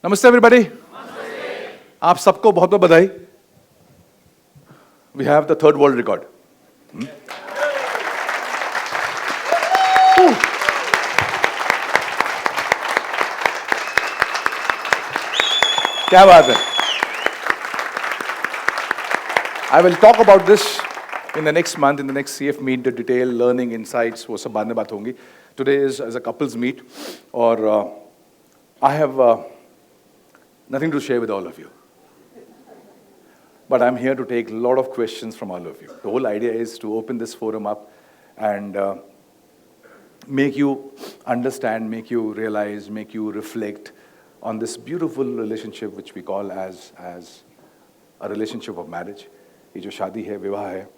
नमस्ते एवरीबॉडी। आप सबको बहुत बहुत बधाई। We have the third world record. क्या बात है। I will talk about this in the next month, in the next CF meet, the detail learning insights, वो सब बाद में बात होंगी। Today is a couples meet और I have nothing to share with all of you. But I'm here to take a lot of questions from all of you. The whole idea is to open this forum up and make you understand, make you realize, make you reflect on this beautiful relationship which we call as a relationship of marriage. ये जो शादी है, विवाह है,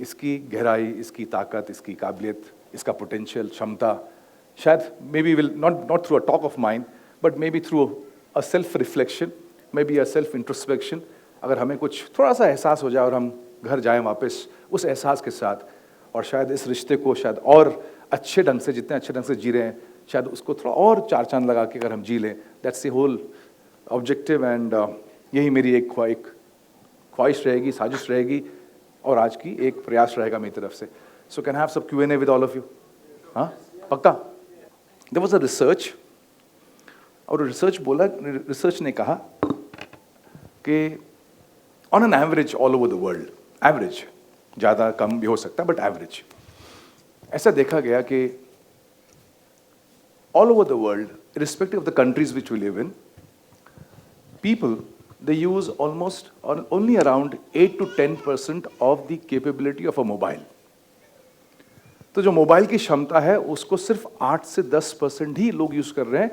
इसकी गहराई, इसकी ताकत, इसकी काबिलियत, इसका potential, क्षमता, शायद maybe will not through a talk of mine, but maybe through a self reflection, maybe a self introspection, अगर हमें कुछ थोड़ा सा एहसास हो जाए और हम घर जाएं वापस उस एहसास के साथ, और शायद इस रिश्ते को शायद और अच्छे ढंग से, जितने अच्छे ढंग से जी रहे हैं, शायद उसको थोड़ा और चार चांद लगा के अगर हम जी लें, that's the whole objective. And यही मेरी एक ख्वाहिश रहेगी, साजिश रहेगी, और आज की एक प्रयास रहेगा मेरी तरफ से। सो कैन हैव सब Q&A with all of you? हाँ, पक्का? देयर वाज अ रिसर्च, और रिसर्च ने कहा कि on an average all over the world, average, ज़्यादा कम भी हो सकता है बट एवरेज, ऐसा देखा गया कि all over the world, irrespective of the countries which we live in, people, they use almost or only around 8 to 10% of the capability of a mobile. तो जो मोबाइल की क्षमता है उसको सिर्फ 8 से 10% ही लोग यूज़ कर रहे हैं।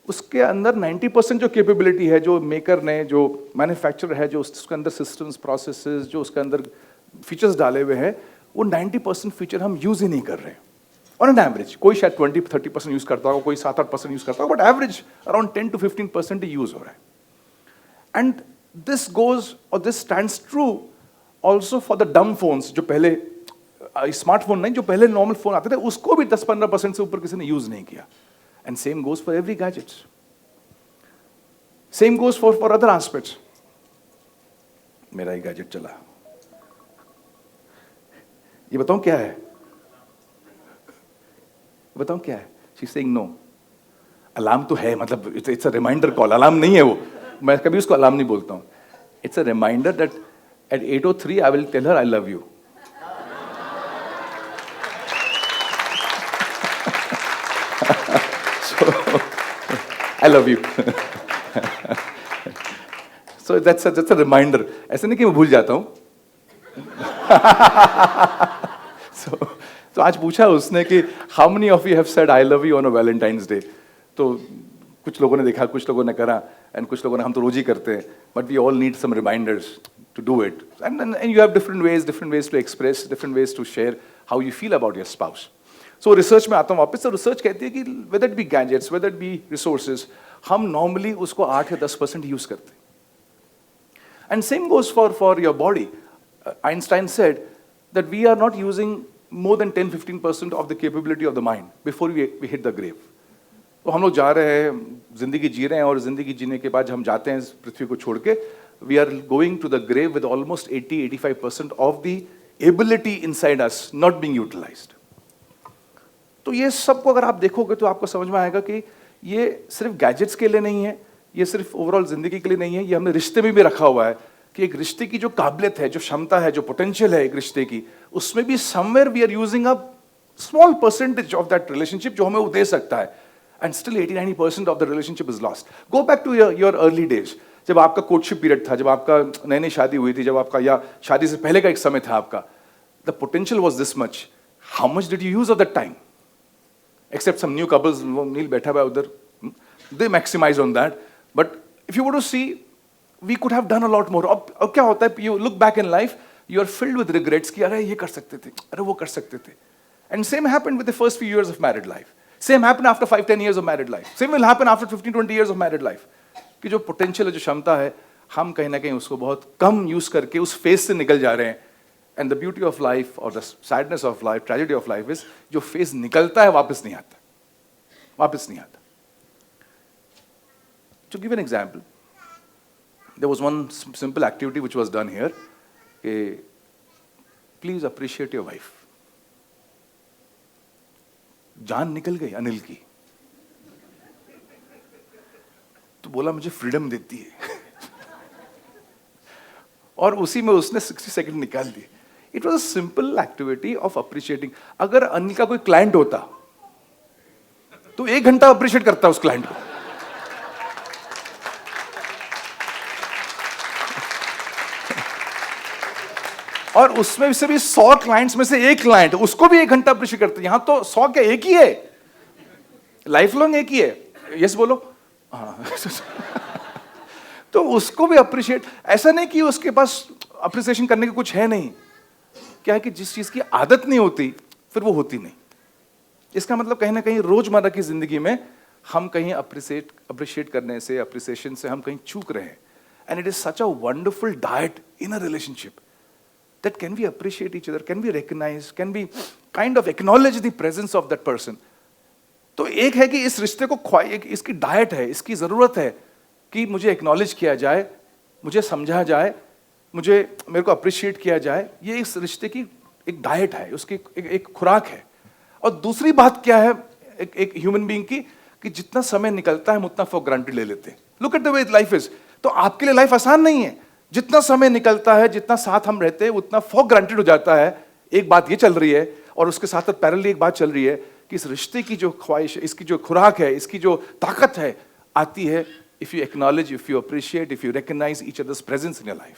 उसके अंदर 90% जो कैपेबिलिटी है, जो मेकर ने, जो मैन्युफैक्चरर है, जो उसके अंदर सिस्टम्स, प्रोसेसेस, जो उसके अंदर फीचर्स डाले हुए हैं, वो 90% फीचर हम यूज़ ही नहीं कर रहे हैं ऑन एन एवरेज। कोई शायद 20-30% यूज़ करता होगा, कोई 7-8% यूज़ करता होगा, but average around 10 to 15% he use हो रहा है। एंड दिस गोज और this stands true also for the डम फोन्स, जो पहले स्मार्टफोन नहीं, जो पहले नॉर्मल फोन आते थे, उसको भी 10-15% से ऊपर किसी ने यूज़ नहीं किया। And same goes for every gadget. Same goes for other aspects. मेरा ही गैजेट चला, ये बताऊं क्या है? बताऊं क्या है? She's saying no. अलार्म तो है, मतलब it's a reminder call. Alarm नहीं है वो, मैं कभी उसको अलार्म नहीं बोलता हूं। It's a reminder that at 8:03 I will tell her I love you. I love you. So that's a reminder. ऐसे नहीं कि मैं भूल जाता हूँ। So आज पूछा उसने कि how many of you have said I love you on a Valentine's Day? तो कुछ लोगों ने देखा, कुछ लोगों ने करा, and कुछ लोगों ने, हम तो रोज ही करते हैं, but we all need some reminders to do it. And you have different ways to express, different ways to share how you feel about your spouse. So research में आता हूँ वापस। तो रिसर्च कहती है कि whether it be gadgets, whether it be resources, हम normally उसको 8 या 10% यूज करते हैं। And same goes for your body. Einstein said that we are not using more than 10-15% of the capability of the mind before we hit the grave. तो हम लोग जा रहे हैं, जिंदगी जी रहे हैं, और जिंदगी जीने के बाद हम जाते हैं पृथ्वी को छोड़ के, we are going to the grave with almost 80-85% of the ability inside us not being utilized. तो ये सबको अगर आप देखोगे तो आपको समझ में आएगा कि ये सिर्फ गैजेट्स के लिए नहीं है, ये सिर्फ ओवरऑल जिंदगी के लिए नहीं है, ये हमने रिश्ते में भी रखा हुआ है कि एक रिश्ते की जो काबिलियत है, जो क्षमता है, जो पोटेंशियल है एक रिश्ते की, उसमें भी somewhere we are using a small percentage of that relationship जो हमें वो दे सकता है, and still 80-90% of the relationship is lost. Go back to your early days, जब आपका कोर्टशिप पीरियड था, जब आपका नई नई शादी हुई थी, जब आपका, या शादी से पहले का एक समय था आपका, the potential was this much, how much did you use of that time? Except some new couples, नील बैठा हुआ उधर, they maximize on that. But if you were to see, we could have done a lot more. अब क्या होता है? You look back in life, you are filled with regrets कि अरे ये कर सकते थे, अरे वो कर सकते थे. And same happened with the first few years of married life. Same happened after 5-10 years of married life. Same will happen after 15-20 years of married life. कि जो potential है, जो क्षमता है, हम कहीं ना कहीं उसको बहुत कम यूज करके उस फेज से निकल जा रहे हैं। And the beauty of life, or the sadness of life, tragedy of life is, जो फेज निकलता है वापस नहीं आता, वापस नहीं आता। To give an example, there was one simple activity which was done here. Please appreciate your wife. जान निकल गई अनिल की, तो बोला मुझे फ्रीडम देती है और उसी में उसने 60 सेकंड निकाल दिए. It was a simple activity of appreciating. अगर अनिल का कोई क्लाइंट होता तो 1 घंटा अप्रिशिएट करता उस क्लाइंट को. और उसमें से भी 100 क्लाइंट्स में से एक क्लाइंट, उसको भी 1 घंटा अप्रिशिएट करते. यहां तो 100 क्या, एक ही है, लाइफ लॉन्ग एक ही है. यस बोलो. हाँ. तो उसको भी अप्रिशिएट. ऐसा नहीं कि उसके पास अप्रिसिएशन करने की कुछ है नहीं. क्या है कि जिस चीज की आदत नहीं होती फिर वो होती नहीं. इसका मतलब कहीं ना कहीं रोजमर्रा की जिंदगी में हम कहीं अप्रिशिएट करने से, अप्रिसिएशन से हम कहीं चूक रहे हैं. And it is such a wonderful diet in a relationship that can we appreciate each other, can we recognize, can we kind of acknowledge the presence of that person. तो एक है कि इस रिश्ते को इसकी डाइट है, इसकी जरूरत है कि मुझे एक्नॉलेज किया जाए, मुझे समझा जाए, मेरे को अप्रिशिएट किया जाए. ये इस रिश्ते की एक डाइट है, उसकी एक खुराक है. और दूसरी बात क्या है एक ह्यूमन बीइंग की, कि जितना समय निकलता है हम उतना फॉर ग्रांटेड ले लेते हैं. Look at the way life is. तो आपके लिए लाइफ आसान नहीं है. जितना समय निकलता है, जितना साथ हम रहते हैं, उतना फॉर ग्रांटेड हो जाता है. एक बात ये चल रही है, और उसके साथ पैरेलली एक बात चल रही है कि इस रिश्ते की जो ख्वाहिश, इसकी जो खुराक है, इसकी जो ताकत है, आती है if you acknowledge, if you appreciate, if you recognize each other's presence in your life.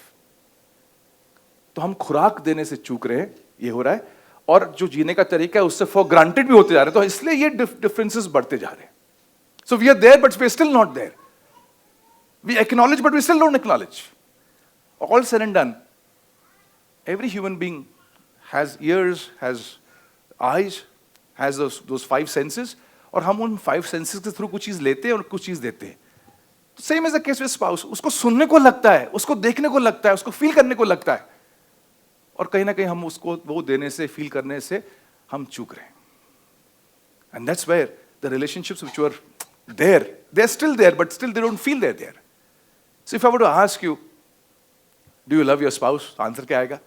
तो हम खुराक देने से चूक रहे हैं, ये हो रहा है. और जो जीने का तरीका है उससे फॉर ग्रांटेड भी होते जा रहे हैं. तो इसलिए ये डिफरेंसेस बढ़ते जा रहे हैं. So we are there but we are still not there. We acknowledge but we still don't acknowledge. All said and done, every human being has ears, has eyes, has those 5 senses, और हम उन 5 senses के through कुछ चीज लेते हैं और कुछ चीज देते हैं. Same as the case with spouse. उसको सुनने को लगता है, उसको देखने को लगता है, उसको फील करने को लगता है, और कहीं ना कहीं हम उसको वो देने से, फील करने से हम चूक रहे हैं. And that's where the relationships which were there, they're still there, but still they don't feel they're there. So if I were to ask you, do you love your spouse? तो answer क्या आएगा?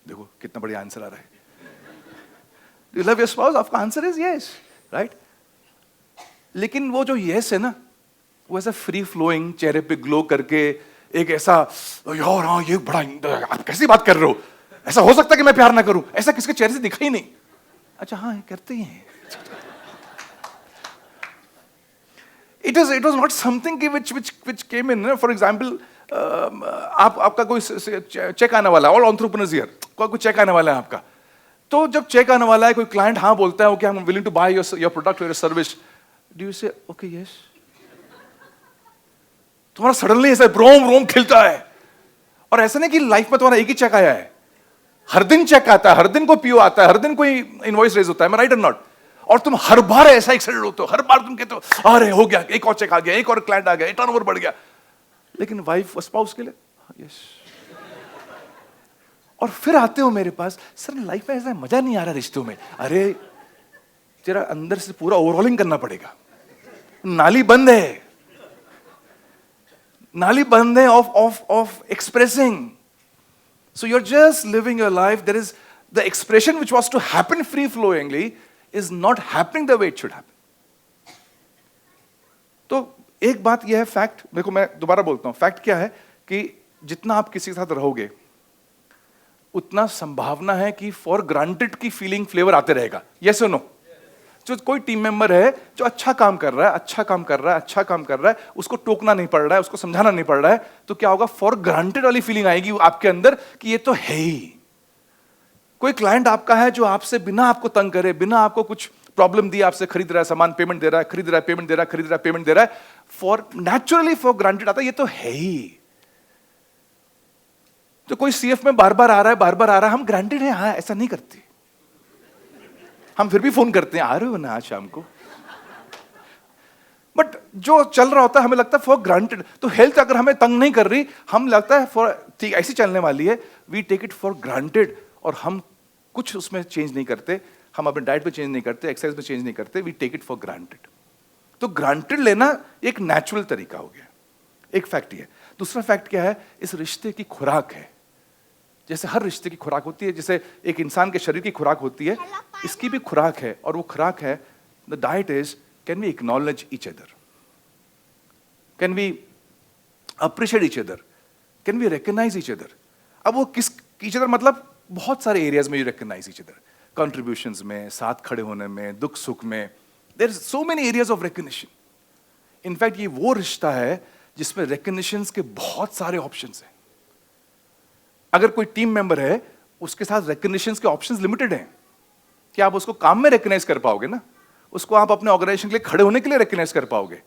देखो कितना बढ़िया answer आ रहा है. Do you love your spouse? आपका answer is yes, right? लेकिन वो जो yes है ना, वो ऐसा फ्री फ्लोइंग, चेहरे पे ग्लो करके, एक ऐसा यार हाँ ये बड़ा, आप कैसी बात कर रहे हो, ऐसा हो सकता है कि मैं प्यार ना करूं, ऐसा किसके चेहरे से दिखा ही नहीं. अच्छा हाँ करते ही हैं. It was not something which came in. For example, आपका कोई चेक आने वाला है, ऑल एंटरप्रेन्योर्स हियर, कोई चेक आने वाला है आपका. तो जब चेक आने वाला है, कोई क्लाइंट हाँ बोलता है, okay I am willing to buy your product और your service, do you say okay yes? तुम्हारा सडनली ऐसा रोम रोम खिलता है. और ऐसा नहीं कि लाइफ में तुम्हारा एक ही चेक आया है, हर दिन चेक आता है, हर दिन कोई पीओ आता है, हर दिन कोई इनवॉइस रेज होता है, राइट और नॉट? और तुम हर बार ऐसा एक्साइटेड होते हो, हर बार तुम कहते हो अरे हो गया, एक और चेक आ गया, एक और क्लाइंट आ गया, टर्नओवर बढ़ गया. लेकिन वाइफ स्पाउस के लिए यस. और फिर आते हो मेरे पास, सर लाइफ में ऐसा मजा नहीं आ रहा रिश्तों में. अरे तेरा अंदर से पूरा ओवरऑलिंग करना पड़ेगा. नाली बंद है, नाली बंद है of expressing. So you are just living your life. There is the expression which was to happen free flowingly is not happening the way it should happen. तो एक बात यह है, फैक्ट, देखो मैं दोबारा बोलता हूं, फैक्ट क्या है कि जितना आप किसी के साथ रहोगे उतना संभावना है कि फॉर ग्रांटेड की फीलिंग फ्लेवर आते रहेगा. यस और नो? जो कोई टीम मेंबर है जो अच्छा काम कर रहा है, अच्छा काम कर रहा है, अच्छा काम कर रहा है, उसको टोकना नहीं पड़ रहा है, उसको समझाना नहीं पड़ रहा है, तो क्या होगा? फॉर ग्रांटेड वाली फीलिंग आएगी आपके अंदर कि ये तो है ही. कोई क्लाइंट आपका है जो आपसे बिना आपको तंग करे, बिना आपको कुछ प्रॉब्लम दी, आपसे खरीद रहा है सामान, पेमेंट दे रहा है, खरीद रहा है, पेमेंट दे रहा है, खरीद रहा है, पेमेंट दे रहा है, फॉर नेचुरली फॉर ग्रांटेड आता है ये तो है ही. तो कोई सीएफ में बार बार आ रहा है, बार बार आ रहा है, हम ग्रांटेड है, हाँ ऐसा नहीं करते. हम फिर भी फोन करते हैं, आ रहे हो ना आज शाम को. बट जो चल रहा होता है हमें लगता है फॉर ग्रांटेड. तो हेल्थ अगर हमें तंग नहीं कर रही, हम लगता है फॉर ठीक ऐसी चलने वाली है, we take it for granted. और हम कुछ उसमें चेंज नहीं करते, हम अपने डाइट पे चेंज नहीं करते, एक्सरसाइज में चेंज नहीं करते, we take it for granted. तो ग्रांटेड लेना एक नेचुरल तरीका हो गया, एक फैक्ट है। दूसरा फैक्ट क्या है, इस रिश्ते की खुराक है। जैसे हर रिश्ते की खुराक होती है, जैसे एक इंसान के शरीर की खुराक होती है, इसकी भी खुराक है, और वो खुराक है, the diet is, can we acknowledge each other, can we appreciate each other, can we recognize each other. अब वो किस ईच अदर मतलब बहुत सारे एरियाज में you recognize each other, contributions में, साथ खड़े होने में, दुख सुख में, there are so many areas of recognition. In fact ये वो रिश्ता है जिसमें रिकॉग्निशंस के बहुत सारे ऑप्शंस हैं। अगर कोई टीम मेंबर है, उसके साथ रिकॉग्निशंस के ऑप्शंस लिमिटेड हैं। क्या आप उसको काम में रिकॉग्नाइज कर पाओगे ना, उसको आप अपने ऑर्गेनाइजेशन के लिए खड़े होने के लिए रिकॉग्नाइज कर पाओगे।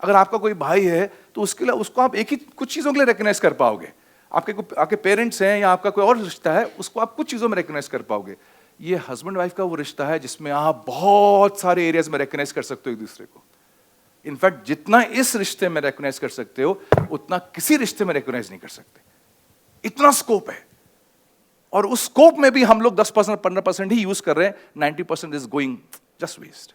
अगर आपका कोई भाई है तो उसके लिए उसको आप एक ही कुछ चीजों के लिए रिकॉग्नाइज कर पाओगे। आपके पेरेंट्स हैं या आपका कोई और रिश्ता है, उसको आप कुछ चीजों में रिकॉग्नाइज कर पाओगे। ये हस्बैंड वाइफ का वो रिश्ता है जिसमें आप बहुत सारे एरियाज में रिकॉग्नाइज कर सकते हो एक दूसरे को। इनफैक्ट जितना इस रिश्ते में रिकॉग्नाइज कर सकते हो, उतना किसी रिश्ते में रिकॉग्नाइज नहीं कर सकते। इतना स्कोप है, और उस स्कोप में भी हम लोग 10% 15% ही यूज कर रहे हैं, 90% is going just waste.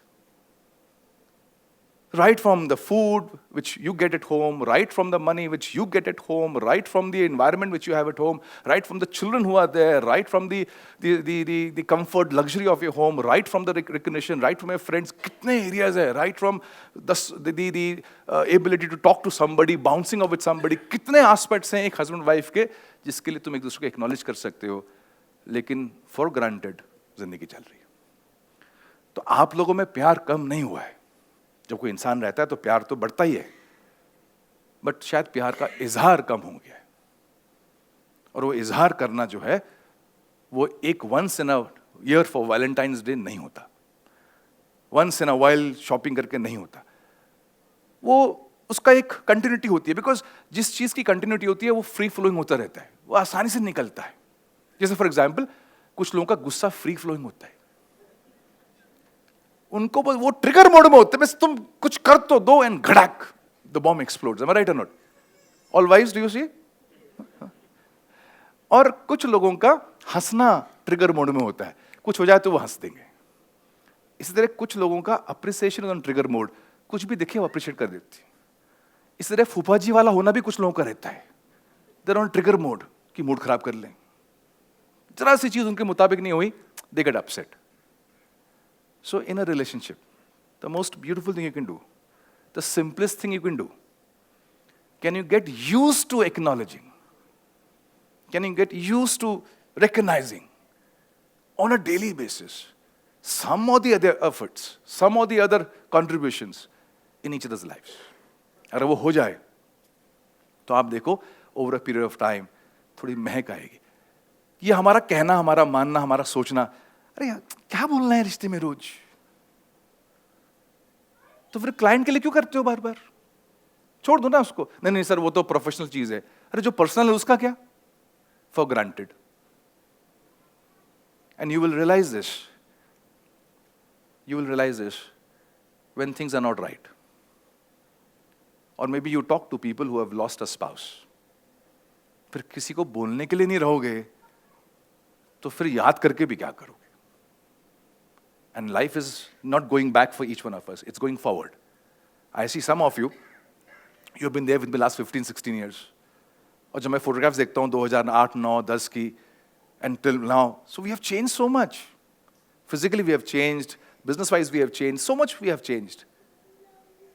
Right from the food which you get at home, right from the money which you get at home, right from the environment which you have at home, right from the children who are there, right from the comfort, luxury of your home, right from the recognition, right from your friends, kitne areas hai, right from the ability to talk to somebody, bouncing off with somebody, kitne aspects हैं एक husband wife के जिसके लिए तुम एक दूसरे को acknowledge कर सकते हो, लेकिन for granted जिंदगी चल रही है। तो आप लोगों में प्यार कम नहीं हुआ है। जब कोई इंसान रहता है तो प्यार तो बढ़ता ही है, बट शायद प्यार का इजहार कम हो गया है। और वो इजहार करना जो है, वो एक once in a year for Valentine's day नहीं होता, once in a while shopping करके नहीं होता। वो उसका एक कंटिन्यूटी होती है, बिकॉज जिस चीज की कंटिन्यूटी होती है वो फ्री फ्लोइंग होता रहता है, वो आसानी से निकलता है। जैसे फॉर एग्जाम्पल, कुछ लोगों का गुस्सा फ्री फ्लोइंग होता है, उनको वो ट्रिगर मोड में होते हैं, बस तुम कुछ कर तो दो एंड घड़ाक the bomb explodes. Am I right और not? All wise, do you see? और कुछ लोगों का हंसना ट्रिगर मोड में होता है, कुछ हो जाए तो वो हंस देंगे। इसी तरह कुछ लोगों का अप्रिसिएशन ऑन ट्रिगर मोड, कुछ भी दिखे वो अप्रिशिएट कर देती है। इसी तरह फूफाजी वाला होना भी कुछ लोगों का रहता है, देयर ऑन ट्रिगर मोड कि मूड खराब कर लें, जरा सी चीज उनके मुताबिक नहीं हुई, they get upset. So in a relationship, the most beautiful thing you can do, the simplest thing you can do, can you get used to acknowledging? Can you get used to recognizing on a daily basis some of the other efforts, some of the other contributions in each other's lives? अगर वो हो जाए तो आप देखो over a period of time थोड़ी महक आएगी। ये हमारा कहना, हमारा मानना, हमारा सोचना, अरे यार क्या बोलना है रिश्ते में रोज, तो फिर क्लाइंट के लिए क्यों करते हो बार बार? छोड़ दो ना उसको। नहीं नहीं सर, वो तो प्रोफेशनल चीज है। अरे जो पर्सनल है उसका क्या? For granted. And you will realize this, you will realize this when things are not right. Or maybe you talk to people who have lost a spouse. फिर किसी को बोलने के लिए नहीं रहोगे तो फिर याद करके भी क्या करोगे? And life is not going back for each one of us. It's going forward. I see some of you, you've been there with me last 15, 16 years. और जब मैं photographs देखता हूँ 2008, 9, 10 की, and till now, so we have changed so much. Physically we have changed, business-wise we have changed, so much we have changed.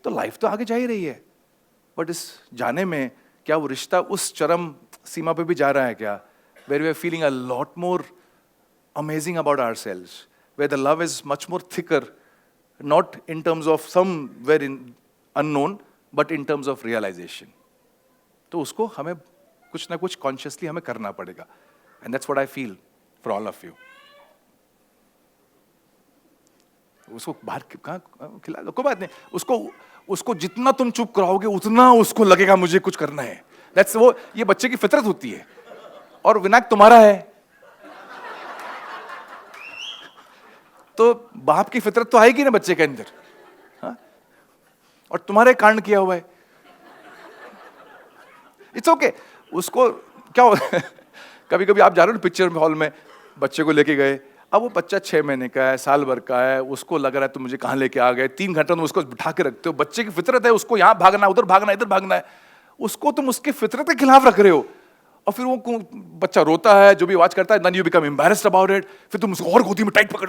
तो life तो आगे जा ही रही है, but इस जाने में क्या वो रिश्ता उस चरम सीमा पे भी जा रहा है क्या? Where we are feeling a lot more amazing about ourselves, where the love is much more thicker, not in terms of somewhere in unknown, but in terms of realization. तो उसको हमें कुछ ना कुछ consciously हमें करना पड़ेगा, and that's what I feel for all of you. उसको बाहर कहाँ खिला दो, कोई बात नहीं, उसको जितना तुम चुप कराओगे उतना उसको लगेगा मुझे कुछ करना है. That's वो ये बच्चे की फितरत होती है, और विनायक तुम्हारा है तो बाप की फितरत तो आएगी ना बच्चे के अंदर, हाँ? और तुम्हारे कांड किया हुआ है, इट्स ओके. उसको क्या हो कभी कभी आप जा रहे हो पिक्चर हॉल में, बच्चे को लेके गए, अब वो बच्चा 6 महीने का है, साल भर का है, उसको लग रहा है तुम मुझे कहाँ लेके आ गए, 3 घंटा तुम उसको बिठा के रखते हो, बच्चे की फितरत है उसको यहाँ भागना, उधर भागना, इधर भागना है, उसको तुम उसकी फितरत के खिलाफ रख रहे हो, और फिर वो बच्चा रोता है, जो भी आवाज करता है, then you become embarrassed about it, फिर तुम उसको और गोदी में टाइट पकड़,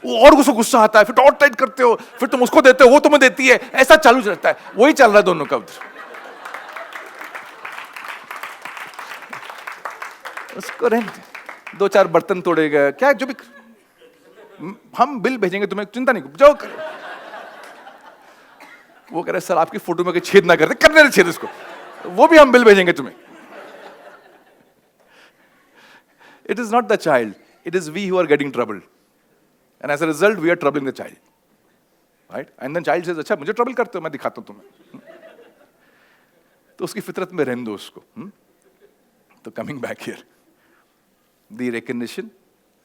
वो और उसको गुस्सा आता है, फिर और टाइट करते हो, फिर तुम उसको देते हो, वो तुम्हें देती है, ऐसा चालू रहता है, वही चल रहा है दोनों का उधर। उसको रहने 2-4 बर्तन तोड़े गए, क्या जो भी, हम बिल भेजेंगे तुम्हें, चिंता नहीं, जाओ। वो कह रहे सर आपकी फोटो में छेद ना करते, करने दे छेद इसको, वो भी हम बिल भेजेंगे तुम्हें। It is not the child, it is we who are getting troubled, and as a result we are troubling the child, right? And then child says, अच्छा मुझे ट्रबल करते हो, मैं दिखाता हूं तुम्हें। तो उसकी फितरत में रहने दो उसको। तो coming back here, the recognition,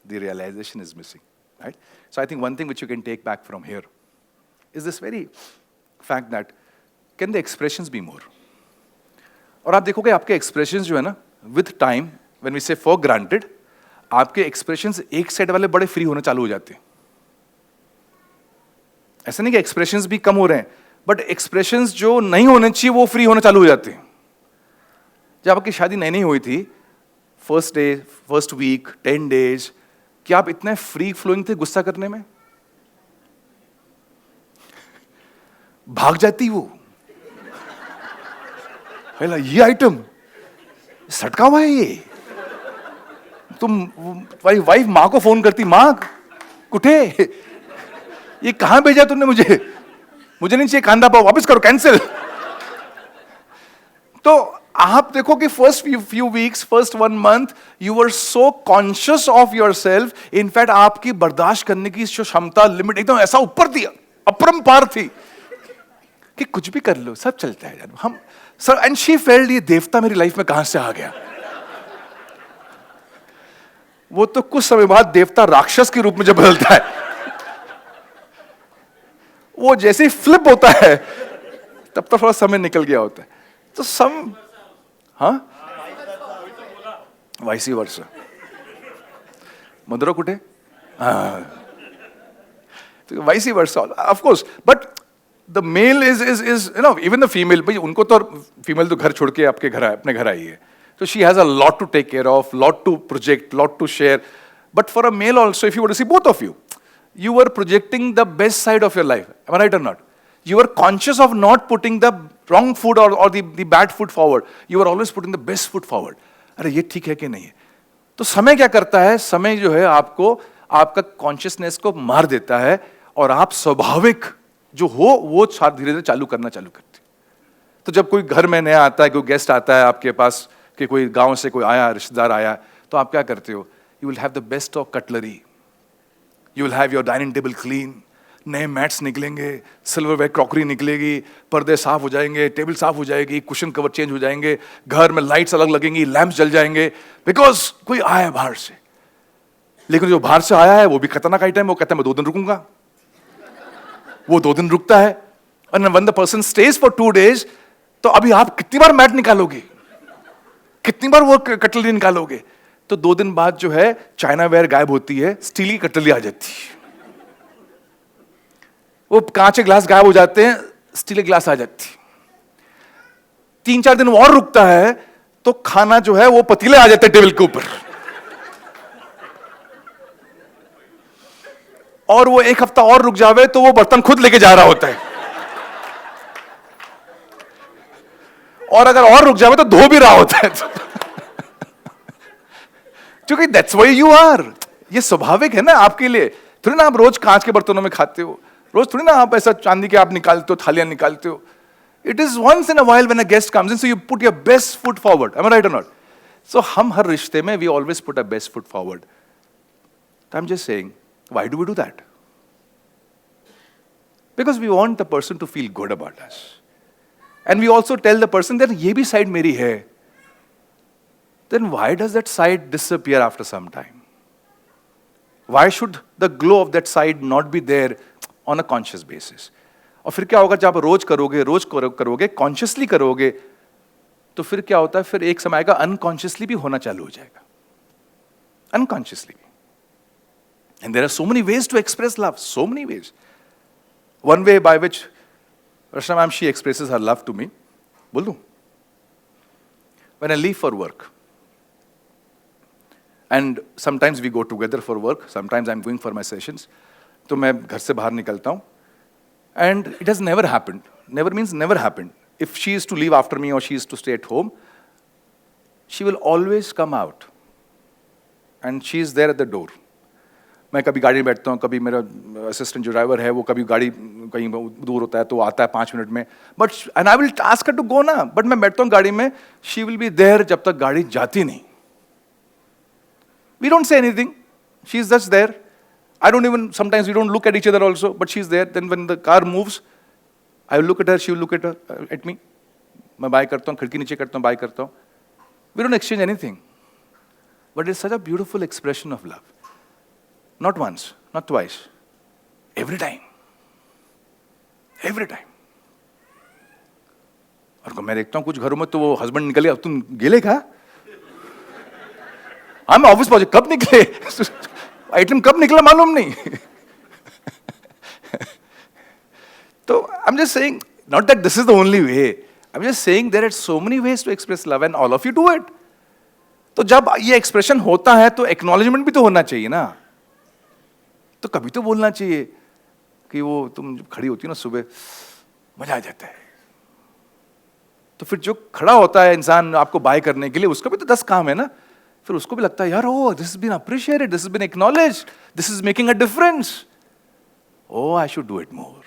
the realization is missing, right? So I think one thing which you can take back from here is this very fact that can the expressions be more? और आप देखोगे आपके expressions जो है ना, with time, when we say for granted, आपके expressions एक side वाले बड़े फ्री होने चालू हो जाते हैं। ऐसा नहीं कि एक्सप्रेशंस भी कम हो रहे हैं, बट एक्सप्रेशंस जो नहीं होने चाहिए वो फ्री होने चालू हो जाते हैं। जब आपकी शादी नई नई हुई थी, first day, first week, 10 days, क्या आप इतने फ्री फ्लोइंग थे गुस्सा करने में? भाग जाती वो, ये आइटम सटका हुआ है, ये तुम वाइफ माँ को फोन करती, माँ कुठे, ये कहां भेजा तुमने मुझे नहीं चाहिए कांदा पाव, वापस करो, कैंसिल। तो आप देखो कि first few weeks, first 1 month, you were so conscious of your self, in fact आपकी बर्दाश्त करने की जो क्षमता, लिमिट एकदम ऐसा ऊपर थी, अपरंपार थी कि कुछ भी कर लो, सब चलता है। हम सर, एंड शी फेल्ट, ये देवता मेरी लाइफ में कहां से आ गया। वो तो कुछ समय बाद देवता राक्षस के रूप में जब बदलता है, वो जैसे ही फ्लिप होता है तब तो थोड़ा समय निकल गया होता है। तो वाइसी वर्सा, मधुरा कुठे, vice versa, of course, but the male is you know, even the female, भाई उनको तो, फीमेल तो घर छोड़ के आपके घर अपने घर आई है, so she has a lot to take care of, lot to project, lot to share. But for a male also, if you were to see both of you, you were projecting the best side of your life. Am I right or not? You were conscious of not putting the wrong foot or the bad foot forward. You were always putting the best foot forward. अरे ये ठीक है कि नहीं है? तो समय क्या करता है? समय जो है आपको, आपका कॉन्शियसनेस को मार देता है, और आप स्वाभाविक जो हो वो धीरे धीरे चालू करते। तो जब कोई घर में नया आता है, कोई गेस्ट आता है आपके पास, कि कोई गांव से कोई आया, रिश्तेदार आया, तो आप क्या करते हो? You will have the best of cutlery, you will have your dining table clean, नए मैट्स निकलेंगे, सिल्वरवेयर क्रॉकरी निकलेगी, पर्दे साफ हो जाएंगे, टेबल साफ हो जाएगी, कुशन कवर चेंज हो जाएंगे, घर में लाइट्स अलग लगेंगी, लैंप्स जल जाएंगे, बिकॉज कोई आया है बाहर से। लेकिन जो बाहर से आया है वो भी खतरनाक आइटम, वो कहता है मैं 2 दिन रुकूंगा, वो 2 दिन रुकता है, और when the person stage for 2 days, तो अभी आप कितनी बार मैट निकालोगे, कितनी बार वो कटलरी निकालोगे? तो 2 दिन बाद जो है चाइना वेयर गायब होती है, स्टील की कटलरी आ जाती है, वो कांच के ग्लास गायब हो जाते हैं, स्टील के ग्लास आ जाती है। 3-4 दिन और रुकता है तो खाना जो है वो पतीले आ जाते हैं टेबल के ऊपर, और वो 1 हफ्ता और रुक जावे तो वो बर्तन खुद लेके जा रहा होता है, और अगर और रुक जावे तो धो भी रहा होता है। क्योंकि दैट्स व्हाई यू आर, ये स्वाभाविक है ना आपके लिए। थोड़ी ना आप रोज कांच के बर्तनों में खाते हो, रोज थोड़ी ना आप ऐसा चांदी के आप निकालते हो, थालियां निकालते हो। It is once in a while when a guest comes in, so you put your best foot forward. Am I right और नॉट? सो हम हर रिश्ते में we always put a best foot forward. I am just saying, why do we do that? Because we want the person to feel good about us, and we also tell the person that ये भी side मेरी है। Then why does that side disappear after some time? Why should the glow of that side not be there on a conscious basis? और फिर क्या होगा जब आप रोज करोगे, कॉन्शियसली करोगे, तो फिर क्या होता है, फिर एक समय आएगा अनकॉन्शियसली भी होना चालू हो जाएगा, अनकॉन्शियसली भी। And there are so many ways to express love, so many ways. One way by which Rachna ma'am, she expresses her love to me, बोल दूं? When I leave for work, and sometimes we go together for work, sometimes I'm going for my sessions, तो मैं घर से बाहर निकलता हूँ, and it has never happened. Never means never happened. If she is to leave after me or she is to stay at home, she will always come out, and she is there at the door. मैं कभी गाड़ी में बैठता हूँ, कभी मेरा assistant जो driver है वो कभी गाड़ी कहीं दूर होता है तो आता है 5 मिनट में, but and I will ask her to go ना, बट मैं बैठता हूँ गाड़ी में, शी विल बी देयर जब तक गाड़ी जाती नहीं. We don't say anything. She is just there. I don't even, sometimes we don't look at each other also, but she's there. Then when the car moves, I will look at her, she will look at me. मैं bye करता हूँ, खिड़की नीचे करता हूँ, bye करता हूँ. We don't exchange anything. But it's such a beautiful expression of love. Not once, not twice. Every time. Every time. और मैं देखता हूँ कुछ घरों में तो वो हस्बैंड निकले, अब तुम गेले क्या? हम ऑफिस पहुंचे, कब निकले? आइटम कब निकला मालूम नहीं. तो I'm just saying, not that this is the only way. I'm just saying there are so many ways to express love and all of you do it. तो जब ये एक्सप्रेशन होता है तो एक्नॉलेजमेंट भी तो होना चाहिए ना. तो कभी तो बोलना चाहिए कि वो तुम जब खड़ी होती हो ना सुबह, मजा आ जाता है. तो फिर जो खड़ा होता है इंसान आपको बाय करने के लिए, उसका भी तो 10 काम है ना. फिर उसको भी लगता है यार, oh this is been appreciated, this is been acknowledged, this is making a difference, oh I should do it more.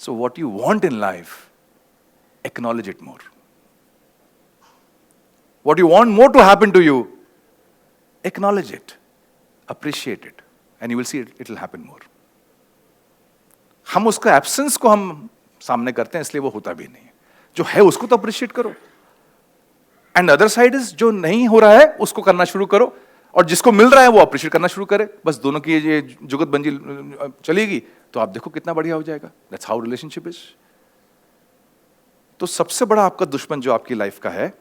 So what you want in life, acknowledge it more. What you want more to happen to you, acknowledge it, appreciate it, and you will see it will happen more. हम उसका absence को हम सामने करते हैं, इसलिए वो होता भी नहीं है. जो है उसको तो अप्रिशिएट करो. एंड अदर साइड इज, जो नहीं हो रहा है उसको करना शुरू करो, और जिसको मिल रहा है वो अप्रिशिएट करना शुरू करे. बस दोनों की ये जुगतबंदी चलेगी तो आप देखो कितना बढ़िया हो जाएगा. That's how relationship is. तो सबसे बड़ा आपका दुश्मन जो आपकी लाइफ का है,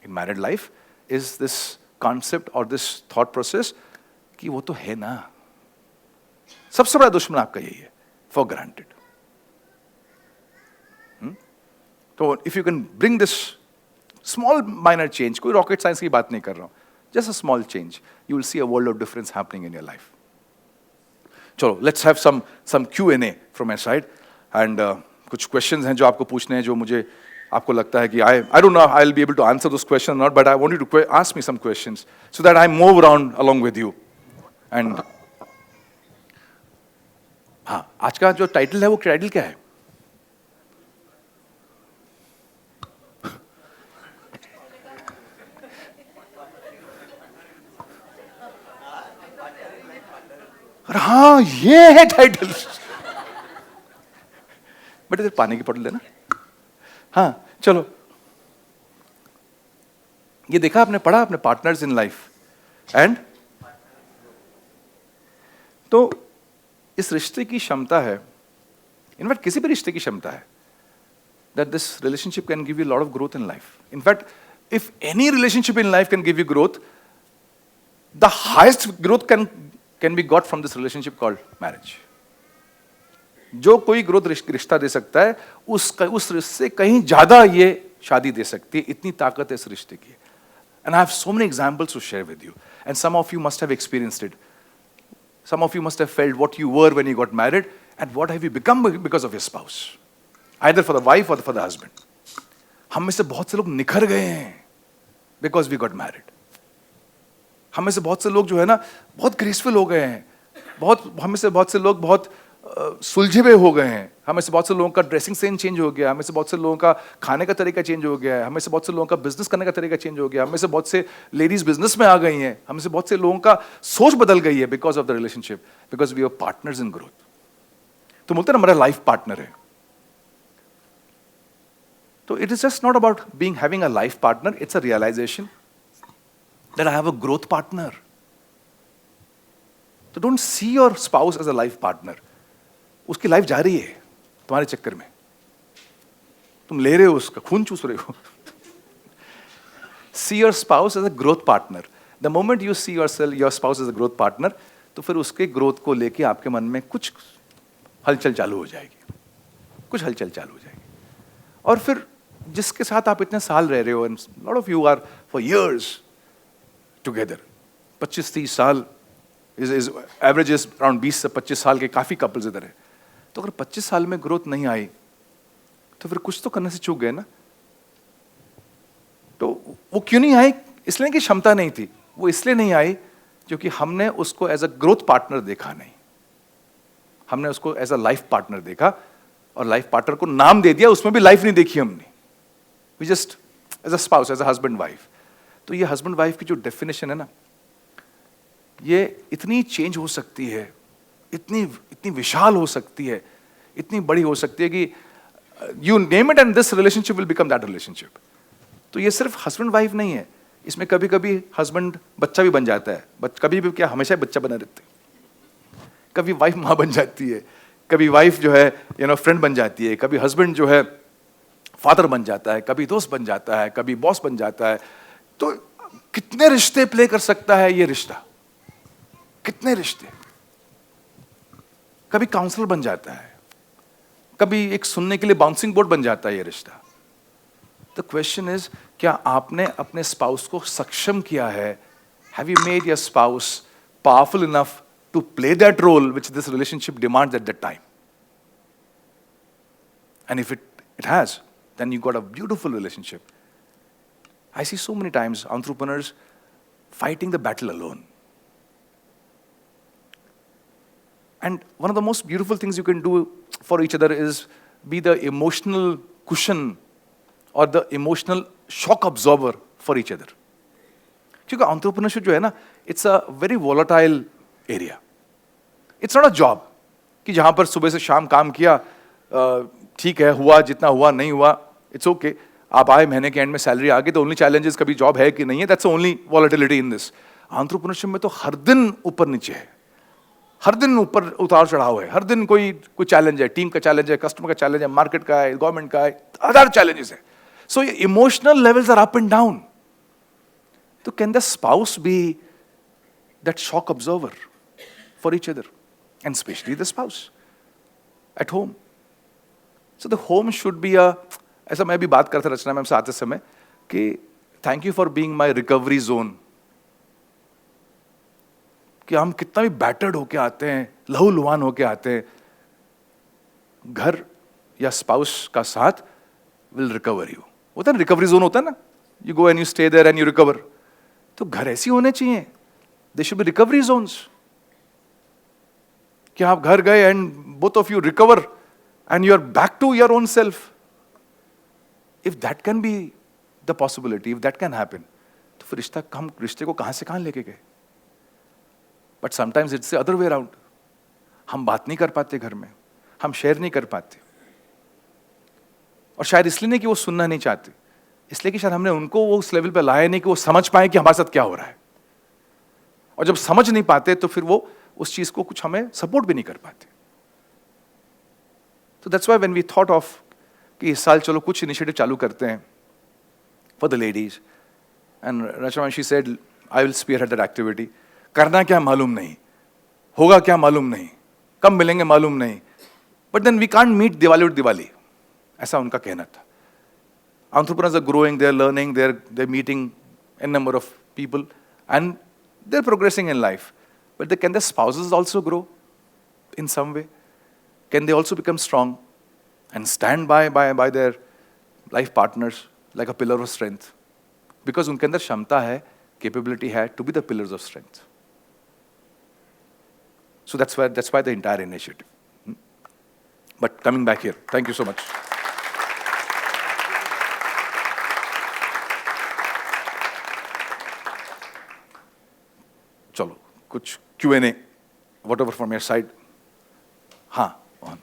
इन married life, is this concept और दिस थॉट प्रोसेस कि वो तो है ना. सबसे बड़ा दुश्मन आपका यही है, फॉर ग्रांटेड. तो if you can bring this small minor change, कोई रॉकेट साइंस की बात नहीं कर रहा हूं, just a small change, you will see a world of difference happening in your life. चलो let's have some Q&A from my side, and कुछ questions हैं जो आपको पूछने हैं, जो मुझे आपको लगता है कि I don't know I will be able to answer those question not, but I want you to ask me some questions so that I move around along with you. And हाँ, आज का जो टाइटल है वो title क्या है? अरे हाँ, ये है टाइटल. बट इधर पानी की बोतल देना. हाँ चलो, ये देखा आपने, पढ़ा आपने, पार्टनर्स इन लाइफ. एंड तो इस रिश्ते की क्षमता है, इनफैक्ट किसी भी रिश्ते की क्षमता है, that this relationship can give you a lot of growth in life. In fact, if any relationship in life can give you growth, the highest growth can be got from this relationship called marriage. जो कोई growth रिश्ता दे सकता है, उस रिश्ते कहीं ज्यादा ये शादी दे सकती है. इतनी ताकत है इस रिश्ते की. And I have so many examples to share with you, and some of you must have experienced it. Some of you must have felt what you were when you got married, and what have you become because of your spouse, either for the wife or for the husband. हम में से बहुत से लोग निखर गए हैं because we got married. हम में से बहुत से लोग जो है ना, बहुत ग्रेसफुल हो गए हैं. हम में से बहुत से लोग बहुत सुलझे हुए हो गए हैं. हमें से बहुत से लोगों का ड्रेसिंग सेंस चेंज हो गया. हमें से बहुत से लोगों का खाने का तरीका चेंज हो गया है. हमें से बहुत से लोगों का बिजनेस करने का तरीका चेंज हो गया. हमें से बहुत से लेडीज बिजनेस में आ गई हैं. हमें से बहुत से लोगों का सोच बदल गई है because of the relationship, because we are partners in growth. तो बोलते हैं ना, हमारा लाइफ पार्टनर है. तो it is just not about being having a life partner, it's a realization that I have a growth partner. तो don't see your spouse as a life partner. उसकी life जा रही है तुम्हारे चक्कर में, तुम ले रहे हो उसका खून, चूस रहे हो. See your spouse as a growth partner, the moment you see your spouse as a growth partner, तो फिर उसके ग्रोथ को लेके आपके मन में कुछ हलचल चालू हो जाएगी, कुछ हलचल चालू हो जाएगी। और फिर जिसके साथ आप इतने साल रह रहे हो, and lot of you are for years together, 25-30 साल इज एवरेज इज अराउंड 20 से 25 साल के काफी कपल्स इधर है। तो अगर 25 साल में ग्रोथ नहीं आई तो फिर कुछ तो करने से चूक गए ना। तो वो क्यों नहीं आई? इसलिए कि क्षमता नहीं थी, वो इसलिए नहीं आई क्योंकि हमने उसको एज अ ग्रोथ पार्टनर देखा नहीं, हमने उसको एज अ लाइफ पार्टनर देखा, और लाइफ पार्टनर को नाम दे दिया, उसमें भी लाइफ नहीं देखी हमने, we just as a spouse, as a husband wife. तो ये हस्बैंड वाइफ की जो डेफिनेशन है ना, ये इतनी चेंज हो सकती है, इतनी इतनी विशाल हो सकती है, इतनी बड़ी हो सकती है कि you name it and this relationship will become that relationship. तो ये सिर्फ हस्बैंड वाइफ नहीं है, इसमें कभी कभी हस्बैंड बच्चा भी बन जाता है, कभी भी क्या, हमेशा बच्चा बना रहते हैं। कभी वाइफ माँ बन जाती है, कभी वाइफ जो है फ्रेंड बन जाती है, कभी हस्बैंड जो है फादर बन जाता है, कभी दोस्त बन जाता है, कभी बॉस बन जाता है। तो कितने रिश्ते प्ले कर सकता है ये रिश्ता, कितने रिश्ते। कभी काउंसलर बन जाता है, कभी एक सुनने के लिए बाउंसिंग बोर्ड बन जाता है ये रिश्ता। द क्वेश्चन इज, क्या आपने अपने स्पाउस को सक्षम किया है? Have you made your spouse powerful enough to play that role which this relationship demands at that time? And if it has, then you got a beautiful relationship. I see so many times entrepreneurs fighting the battle alone. And one of the most beautiful things you can do for each other is be the emotional cushion or the emotional shock absorber for each other. क्योंकि entrepreneurship जो है ना, it's a very volatile area. It's not a job कि जहाँ पर सुबह से शाम काम किया, ठीक है, हुआ जितना हुआ, नहीं हुआ, इट्स ओके, आप आए महीने के एंड में सैलरी आ गई। तो ओनली चैलेंजेस कभी जॉब है कि नहीं है, that's only volatility in this. Entrepreneurship में तो हर दिन ऊपर नीचे है, हर दिन ऊपर उतार चढ़ाव है, हर दिन कोई चैलेंज है, टीम का चैलेंज है, कस्टमर का चैलेंज है, मार्केट का है, गवर्नमेंट का है, हजार चैलेंजेस है। So emotional levels are up and down. तो can the spouse be that shock observer for each other, and specially the spouse at home? So the home should be a, ऐसा मैं भी बात करता रचना मैम से आते समय कि thank you for being my recovery zone. कि हम कितना भी बैटर्ड होके आते हैं, लहूलुहान होके आते हैं, घर या स्पाउस का साथ विल रिकवर यू। होता है ना, रिकवरी जोन होता है ना, you go and you stay there and you recover. तो घर ऐसे होने चाहिए, they should be recovery zones, कि आप घर गए and both of you recover and you are back to your own self. If that can be the possibility, if that can happen, तो फिर हम रिश्ते को कहां से कहां लेके गए? But sometimes it's the other way around. हम बात नहीं कर पाते घर में, हम शेयर नहीं कर पाते, और शायद इसलिए नहीं कि वो सुनना नहीं चाहते, इसलिए कि शायद हमने उनको वो उस लेवल पे लाया नहीं कि वो समझ पाए कि हमारे साथ क्या हो रहा है। और जब समझ नहीं पाते तो फिर वो उस चीज को कुछ हमें सपोर्ट भी नहीं कर पाते। So that's why when we thought of कि इस साल चलो कुछ इनिशिएटिव चालू करते हैं for the ladies, and Rachna, she said, I will spearhead that activity. करना क्या मालूम नहीं, होगा क्या मालूम नहीं, कब मिलेंगे मालूम नहीं, but then we can't meet Diwali और दिवाली, ऐसा उनका कहना था। Entrepreneurs are growing, they're learning, they're meeting a number of people, and they're progressing in life. But can their spouses also grow in some way? Can they also become strong and stand by their life partners like a pillar of strength? Because उनके अंदर क्षमता है, capability है to be the pillars of strength. So that's why the entire initiative. But coming back here, thank you so much. चलो कुछ Q&A, whatever from your side. हाँ, on.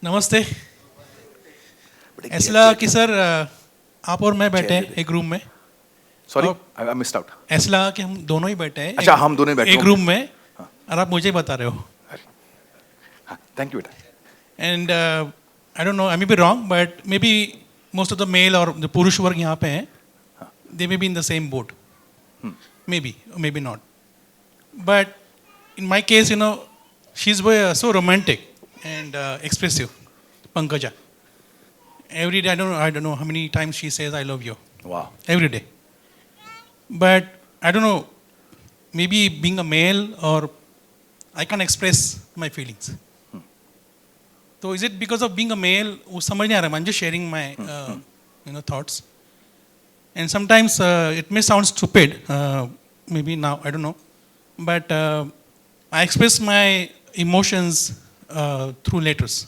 नमस्ते। ऐसा लगा कि सर आप और मैं बैठे हैं एक रूम में। Sorry, I missed out. ऐसा लगा कि हम दोनों ही बैठे हैं। अच्छा, हम दोनों बैठे एक रूम में, और आप मुझे बता रहे हो। हाँ, थैंक यू बेटा। And I don't know, I may be wrong, but may be most of the male और जो पुरुष वर्ग यहाँ पे हैं, they may be in the same boat, maybe or maybe not. But in my case, you know, she's so romantic and expressive, Pankaja. Every day, I don't know how many times she says I love you. Wow. Every day. But I don't know, maybe being a male or I can't express my feelings. So is it because of being a male? वो समझ नहीं आ रहा. I'm just sharing my thoughts. And sometimes it may sound stupid, maybe now, I don't know. But I express my emotions through letters.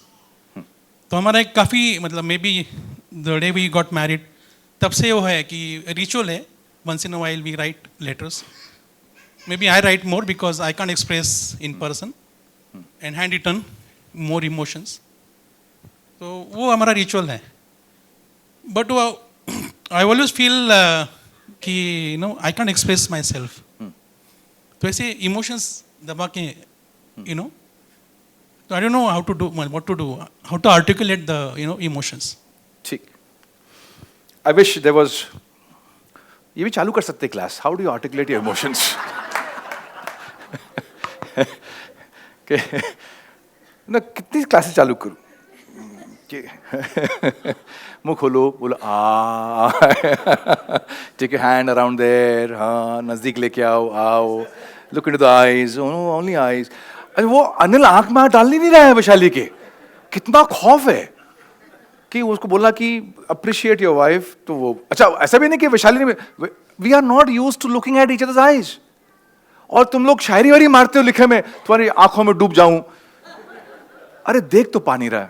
तो हमारा एक काफ़ी मतलब maybe the day we got married, तब से वो है कि ritual है. Once in a while we write letters. Maybe I write more because I can't express in person and handwritten more emotions. तो वो हमारा रिचुअल है. बट आई ऑलवेज फील कि you know I can express myself. तो ऐसे emotions दबा के you know, तो I don't know how to do, what to do, how to articulate the you know emotions. ठीक. I wish there was, ये भी चालू कर सकते class, how do you articulate your emotions. ना कितनी क्लासेस चालू करूं कि मुंह खोलो, बोलो आ, take your hand around there, हाँ नजदीक लेके आओ, आओ, look into the eyes, only eyes. अरे वो अनिल आंख में हाथ डाल नहीं रहा है वैशाली के. कितना खौफ है कि उसको बोला कि अप्रिशिएट योर वाइफ. तो वो अच्छा ऐसा भी नहीं कि वैशाली ने, we are not used to looking at each other's eyes. और तुम लोग शायरी वारी मारते हो लिखे में, तुम्हारी आंखों में डूब जाऊं. अरे देख तो पा नहीं रहा.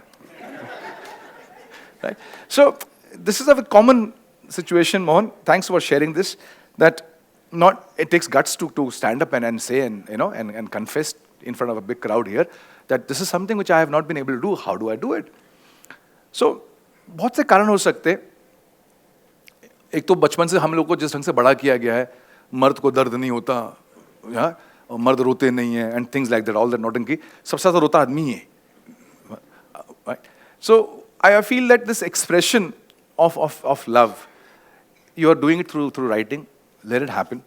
Right? So this is a common situation, Mohan. Thanks for sharing this. That it takes guts to stand up and say and confess in front of a big crowd here that this is something which I have not been able to do. How do I do it? So बहुत से कारण हो सकते. एक तो बचपन से हम लोग को जिस ढंग से बड़ा किया गया है, मर्द को दर्द नहीं होता, और मर्द रोते नहीं है, and things like that, all that नौटंकी. सबसे ज़्यादा रोता आदमी है. Right? So I feel that this expression of love, you are doing it through writing. Let it happen.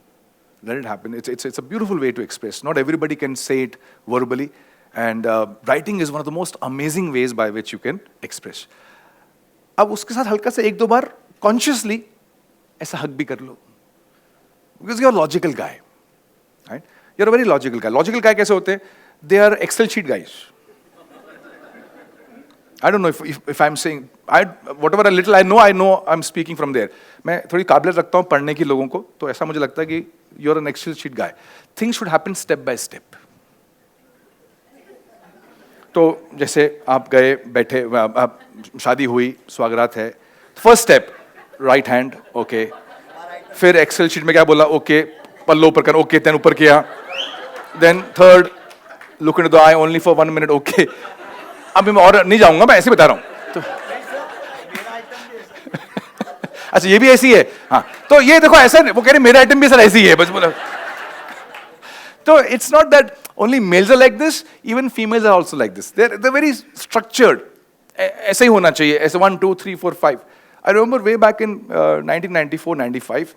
Let it happen. It's a beautiful way to express. Not everybody can say it verbally, and writing is one of the most amazing ways by which you can express. अब उसके साथ हल्का से एक दो बार consciously ऐसा हक भी कर लो, because you are a logical guy, right? You are a very logical guy. Logical guy कैसे होते हैं? They are Excel sheet guys. I don't know if I'm saying, whatever a little I know I'm speaking from there. मैं थोड़ी काबिलियत रखता हूँ पढ़ने की लोगों को, तो ऐसा मुझे लगता है कि you're an Excel sheet guy. Things should happen step by step. तो जैसे आप गए, बैठे, आप शादी हुई, स्वागरात है. First step right hand, okay. फिर एक्सेल शीट में क्या बोला? ओके. पल्लो ऊपर कर, ओके. देन ऊपर किया. Then third, look into the eye only for 1 minute, okay. अभी मैं और नहीं जाऊंगा, मैं ऐसे बता रहा हूं. तो अच्छा ये भी ऐसी है, हाँ. तो ये देखो ऐसा नहीं, वो कह रहे मेरा आइटम भी सर ऐसी है, बस बोला. तो it's not that only males are like this, even females are also like this. They're very structured. ऐसे ही होना चाहिए, ऐसे 1 2 3 4 5. I remember way back in 1994-95,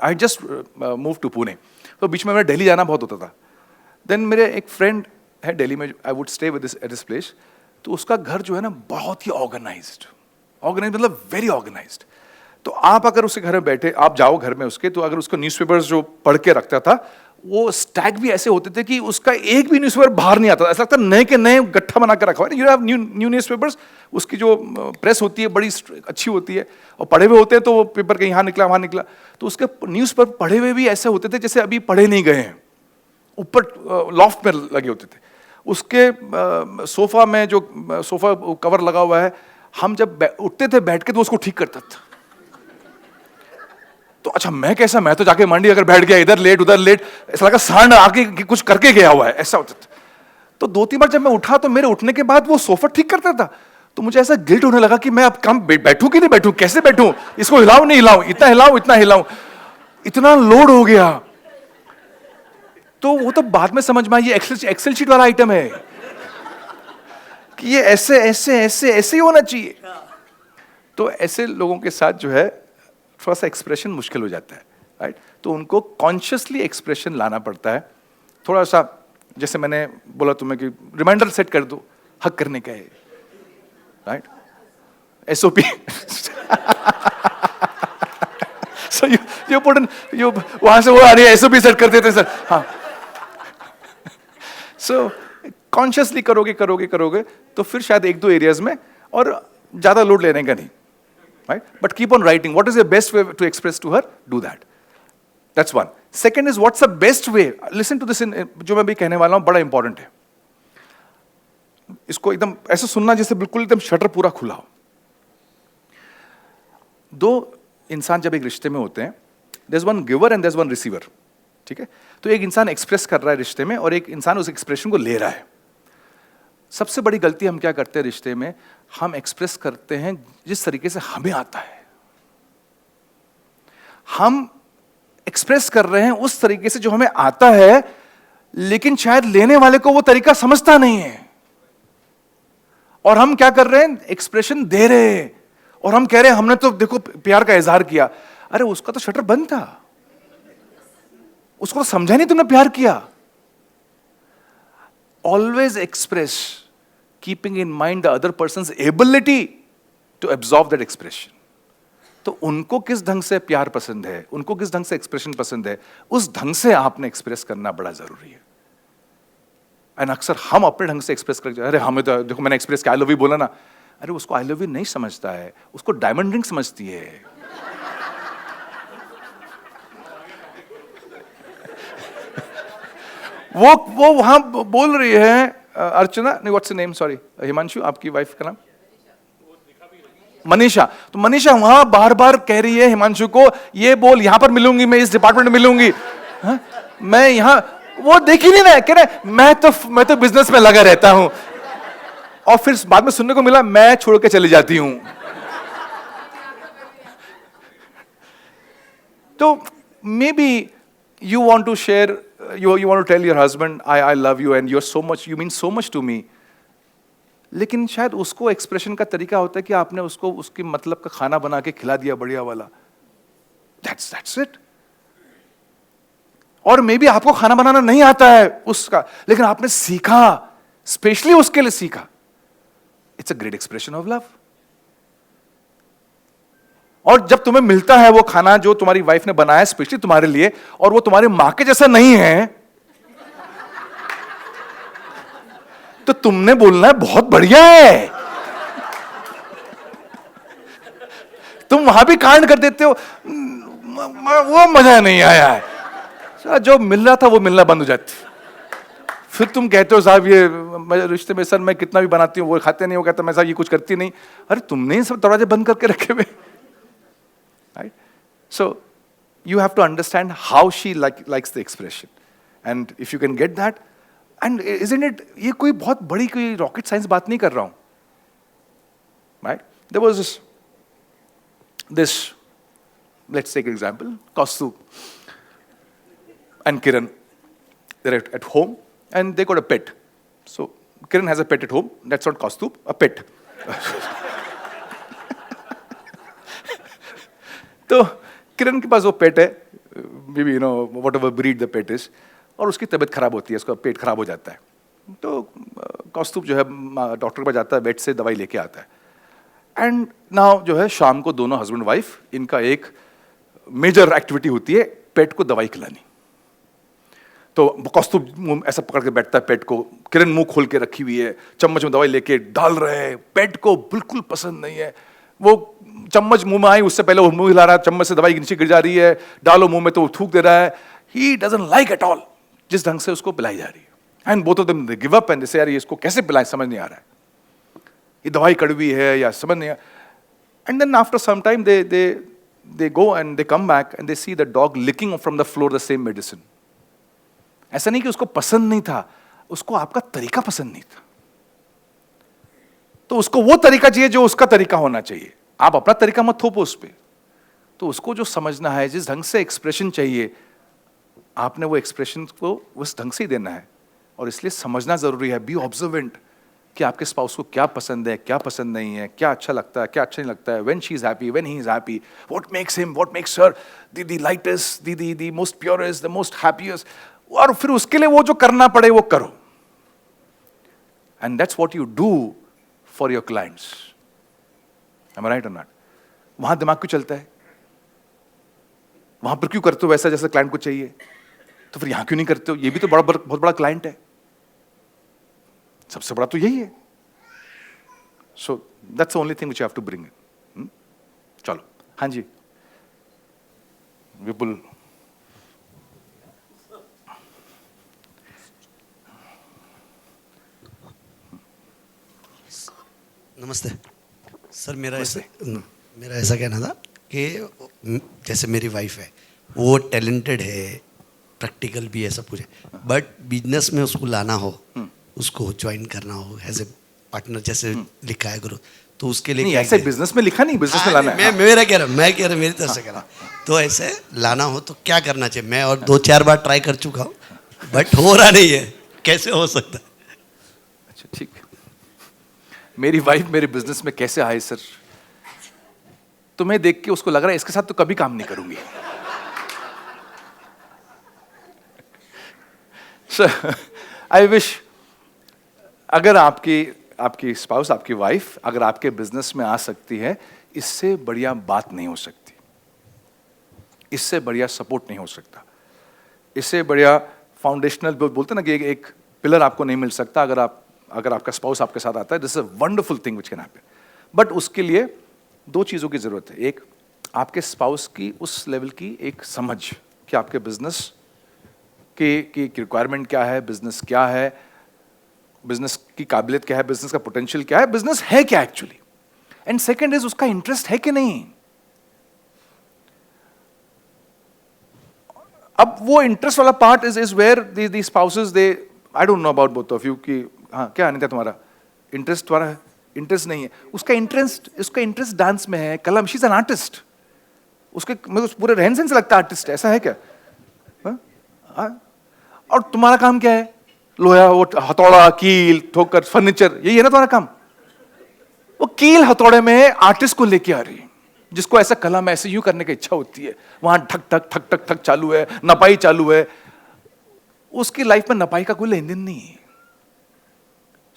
I just moved to Pune. तो बीच में मेरा दिल्ली जाना बहुत होता था. Then मेरे एक friend है दिल्ली में, I would stay with at this place. तो उसका घर जो है ना बहुत ही organized मतलब very organized. तो आप अगर उसके घर में बैठे, आप जाओ घर में उसके, तो अगर उसको न्यूज़पेपर्स जो पढ़ के रखता था, वो स्टैक भी ऐसे होते थे कि उसका एक भी न्यूज़पेपर बाहर नहीं आता. ऐसा लगता नए के नए गट्ठा बना कर रखा हुआ है. यू हैव न्यू न्यूज़पेपर्स, उसकी जो प्रेस होती है बड़ी अच्छी होती है, और पढ़े हुए होते हैं तो वो पेपर कहीं यहाँ निकला वहाँ निकला. तो उसके न्यूज़पेपर पढ़े हुए भी ऐसे होते थे जैसे अभी पढ़े नहीं गए हैं, ऊपर लॉफ्ट में लगे होते थे. उसके सोफा में जो सोफा कवर लगा हुआ है, हम जब उठते थे बैठ के तो उसको ठीक करता था. तो अच्छा मैं कैसा, मैं तो जाके मंडी अगर बैठ गया, इधर लेट उधर लेट, ऐसा लगा सांड आके कुछ करके गया हुआ है, ऐसा होता था. तो 2-3 बार जब मैं उठा तो मेरे उठने के बाद वो सोफा ठीक करता था. तो मुझे ऐसा गिल्ट होने लगा कि मैं अब कम बैठूं कि नहीं बैठूं, कैसे बैठूं, इसको हिलाऊं नहीं हिलाऊं, इतना हिलाऊं, इतना लोड हो गया. तो वो तो बाद में समझ में आई, ये एक्सेल शीट वाला आइटम है कि ये ऐसे ऐसे ऐसे ऐसे ही होना चाहिए. तो ऐसे लोगों के साथ जो है थोड़ा सा एक्सप्रेशन मुश्किल हो जाता है, राइट? तो उनको कॉन्शियसली एक्सप्रेशन लाना पड़ता है। थोड़ा सा जैसे मैंने बोला तुम्हें कि रिमाइंडर सेट कर दो, हक करने का है, right? SOP. So you put in, वहां से वो आ रही है, SOP सेट कर देते सर। हाँ, सो कॉन्शियसली करोगे तो फिर शायद एक दो एरियाज में, और ज्यादा लोड लेने का नहीं, right? But keep on writing what is the best way to express to her, do that. That's one. Second is what's the best way, listen to this, जो मैं भी कहने वाला हूं बड़ा इंपॉर्टेंट है। इसको एकदम ऐसे सुनना जैसे बिल्कुल एकदम शटर पूरा खुला हो। दो इंसान जब एक रिश्ते में होते हैं, there is one giver and there is one receiver, ठीक है? तो एक इंसान एक्सप्रेस कर रहा है रिश्ते में और एक इंसान उस एक्सप्रेशन को ले रहा है। सबसे बड़ी गलती हम क्या करते हैं रिश्ते में, हम एक्सप्रेस करते हैं जिस तरीके से हमें आता है। हम एक्सप्रेस कर रहे हैं उस तरीके से जो हमें आता है, लेकिन शायद लेने वाले को वो तरीका समझता नहीं है। और हम क्या कर रहे हैं, एक्सप्रेशन दे रहे हैं और हम कह रहे हैं हमने तो देखो प्यार का इजहार किया। अरे उसका तो शटर बंद था, उसको तो समझा नहीं तुमने प्यार किया। Always express keeping in mind the other person's ability to absorb that expression. तो उनको किस ढंग से प्यार पसंद है, उनको किस ढंग से एक्सप्रेशन पसंद है, उस ढंग से आपने एक्सप्रेस करना बड़ा जरूरी है। एंड अक्सर हम अपने ढंग से एक्सप्रेस करते, अरे हमें तो देखो मैंने एक्सप्रेस किया, आई लव यू बोला ना। अरे उसको आई लव यू नहीं समझता है, उसको डायमंड रिंग समझती है। वो वहां बोल रही है अर्चना, नहीं what's the name, sorry, Himanshu, आपकी वाइफ का नाम मनीषा। तो मनीषा वहां बार बार कह रही है हिमांशु को, ये बोल, यहां पर मिलूंगी, मैं इस डिपार्टमेंट में मिलूंगी, हा? मैं यहां, वो देख ही नहीं ना, कह रहे मैं तो बिजनेस में लगा रहता हूं। और फिर बाद में सुनने को मिला मैं छोड़ के चली जाती हूं। तो may be you want to share, you want to tell your husband, I love you and you're so much, you mean so much to me. लेकिन शायद उसको एक्सप्रेशन का तरीका होता है कि आपने उसको उसकी मतलब का खाना बना के खिला दिया बढ़िया वाला, that's it. और मे बी आपको खाना बनाना नहीं आता है उसका, लेकिन आपने सीखा, स्पेशली उसके लिए सीखा। It's a great expression of love. और जब तुम्हें मिलता है वो खाना जो तुम्हारी वाइफ ने बनाया स्पेशली तुम्हारे लिए, और वो तुम्हारी मां के जैसा नहीं है, तो तुमने बोलना है बहुत बढ़िया है। तुम वहां भी कांड कर देते हो, वो मजा नहीं आया है। जो मिल रहा था वो मिलना बंद हो जाती। फिर तुम कहते हो साहब ये रिश्ते में सर मैं कितना भी बनाती हूँ वो खाते नहीं, वो कहता मैं साहब ये कुछ करती नहीं। अरे तुमने सब दरवाजे बंद करके रखे हुए, right? So you have to understand how she likes the expression, and if you can get that, and isn't it, ये कोई बहुत बड़ी कोई rocket science बात नहीं कर रहा हूँ, right? There was this, let's take an example, Kaustubh and Kiran, they're at home and they got a pet. So Kiran has a pet at home, that's not Kaustubh, a pet. तो किरण के पास वो पेट है, may be you know what ever breed the pet is, और उसकी तबीयत खराब होती है, उसका पेट खराब हो जाता है। तो कौस्तुभ जो है डॉक्टर के पास जाता है, वेट से दवाई लेके आता है। एंड नाउ जो है शाम को दोनों हस्बैंड वाइफ, इनका एक मेजर एक्टिविटी होती है पेट को दवाई खिलानी। तो कौस्तुभ ऐसा पकड़ के बैठता है पेट को, किरण मुंह खोल के रखी हुई है, चम्मच में दवाई लेके डाल रहे हैं, पेट को बिल्कुल पसंद नहीं है। वो चम्मच मुंह में आई उससे पहले वो मुंह हिला रहा है, चम्मच से दवाई नीचे गिर जा रही है, डालो मुंह में तो वो थूक दे रहा है। He doesn't like at all जिस ढंग से उसको पिलाई जा रही है। And both of them they give up and they से यार ये इसको कैसे पिलाएं, समझ नहीं आ रहा है, ये दवाई कड़वी है या समझ नहीं आ। And then after some time they go and they come back and they see the dog licking from the floor the same medicine. ऐसा नहीं कि उसको पसंद नहीं था, उसको आपका तरीका पसंद नहीं था। तो उसको वो तरीका चाहिए जो उसका तरीका होना चाहिए, आप अपना तरीका मत थोपो उस पे। तो उसको जो समझना है, जिस ढंग से एक्सप्रेशन चाहिए, आपने वो एक्सप्रेशन को उस ढंग से ही देना है। और इसलिए समझना जरूरी है, बी ऑब्जर्वेंट, कि आपके स्पाउस को क्या पसंद है, क्या पसंद नहीं है, क्या अच्छा लगता है, क्या अच्छा नहीं लगता है, when she is happy, when he is happy, what makes him, what makes her the lightest, the most purest, the most happiest, और फिर उसके लिए वो जो करना पड़े वो करो. And that's what you do for your clients. Am I right और नॉट? वहां दिमाग क्यों चलता है? वहां पर क्यों करते हो वैसा जैसा क्लाइंट को चाहिए? तो फिर यहां क्यों नहीं करते हो? ये भी तो बहुत बड़ा क्लाइंट है. सबसे बड़ा तो यही है. So that's the only thing which you have to bring in. चलो, हाँ जी, विपुल. नमस्ते सर. मेरा ऐसा कहना था कि जैसे मेरी वाइफ है, वो टैलेंटेड है, प्रैक्टिकल भी है, सब कुछ है, बट बिजनेस में उसको लाना हो, उसको ज्वाइन करना हो एज ए पार्टनर, जैसे लिखा है ग्रोथ, तो उसके लिए नहीं, ऐसे बिजनेस में लिखा नहीं, बिजनेस में लाना है. मैं कह रहा हूँ मेरी तरफ से कह रहा हूँ. तो ऐसे लाना हो तो क्या करना चाहिए? मैं और 2-4 बार ट्राई कर चुका हूँ, बट हो रहा नहीं है. कैसे हो सकता है? अच्छा, ठीक. मेरी वाइफ मेरे बिजनेस में कैसे आए सर? तुम्हें देख के उसको लग रहा है इसके साथ तो कभी काम नहीं करूंगी. सर, आई विश अगर आपकी स्पाउस, आपकी वाइफ अगर आपके बिजनेस में आ सकती है, इससे बढ़िया बात नहीं हो सकती. इससे बढ़िया सपोर्ट नहीं हो सकता. इससे बढ़िया फाउंडेशनल बोलते ना कि एक पिलर आपको नहीं मिल सकता अगर आपका स्पाउस आपके साथ आता है. This is a wonderful thing which can happen. But उसके लिए 2 चीजों की जरूरत है. एक, आपके स्पाउस की उस लेवल की एक समझ कि आपके बिजनेस की रिक्वायरमेंट क्या है, बिजनेस क्या है, बिजनेस की काबिलियत क्या है, बिजनेस का पोटेंशियल क्या है, बिजनेस है क्या एक्चुअली. एंड सेकंड इज उसका इंटरेस्ट है कि नहीं. अब वो इंटरेस्ट वाला part is where the spouses they, I don't know about both of you कि हाँ क्या अनिता तुम्हारा इंटरेस्ट, तुम्हारा है इंटरेस्ट नहीं है. उसका इंटरेस्ट डांस में है, कला. She is an artist. उसके मतलब पूरे रहन सहन से लगता है आर्टिस्ट. ऐसा है क्या? और तुम्हारा काम क्या है? लोहा, वो हथौड़ा, कील, ठोकर, फर्नीचर, यही है ना तुम्हारा काम. वो कील हथौड़े में आर्टिस्ट को लेके आ रही है, जिसको ऐसा कला में ऐसे यूं करने की इच्छा होती है. वहां ठक ठक ठक ठक ठक चालू है, नपाई चालू है. उसकी लाइफ में नपाई का कोई लेन देन नहीं है.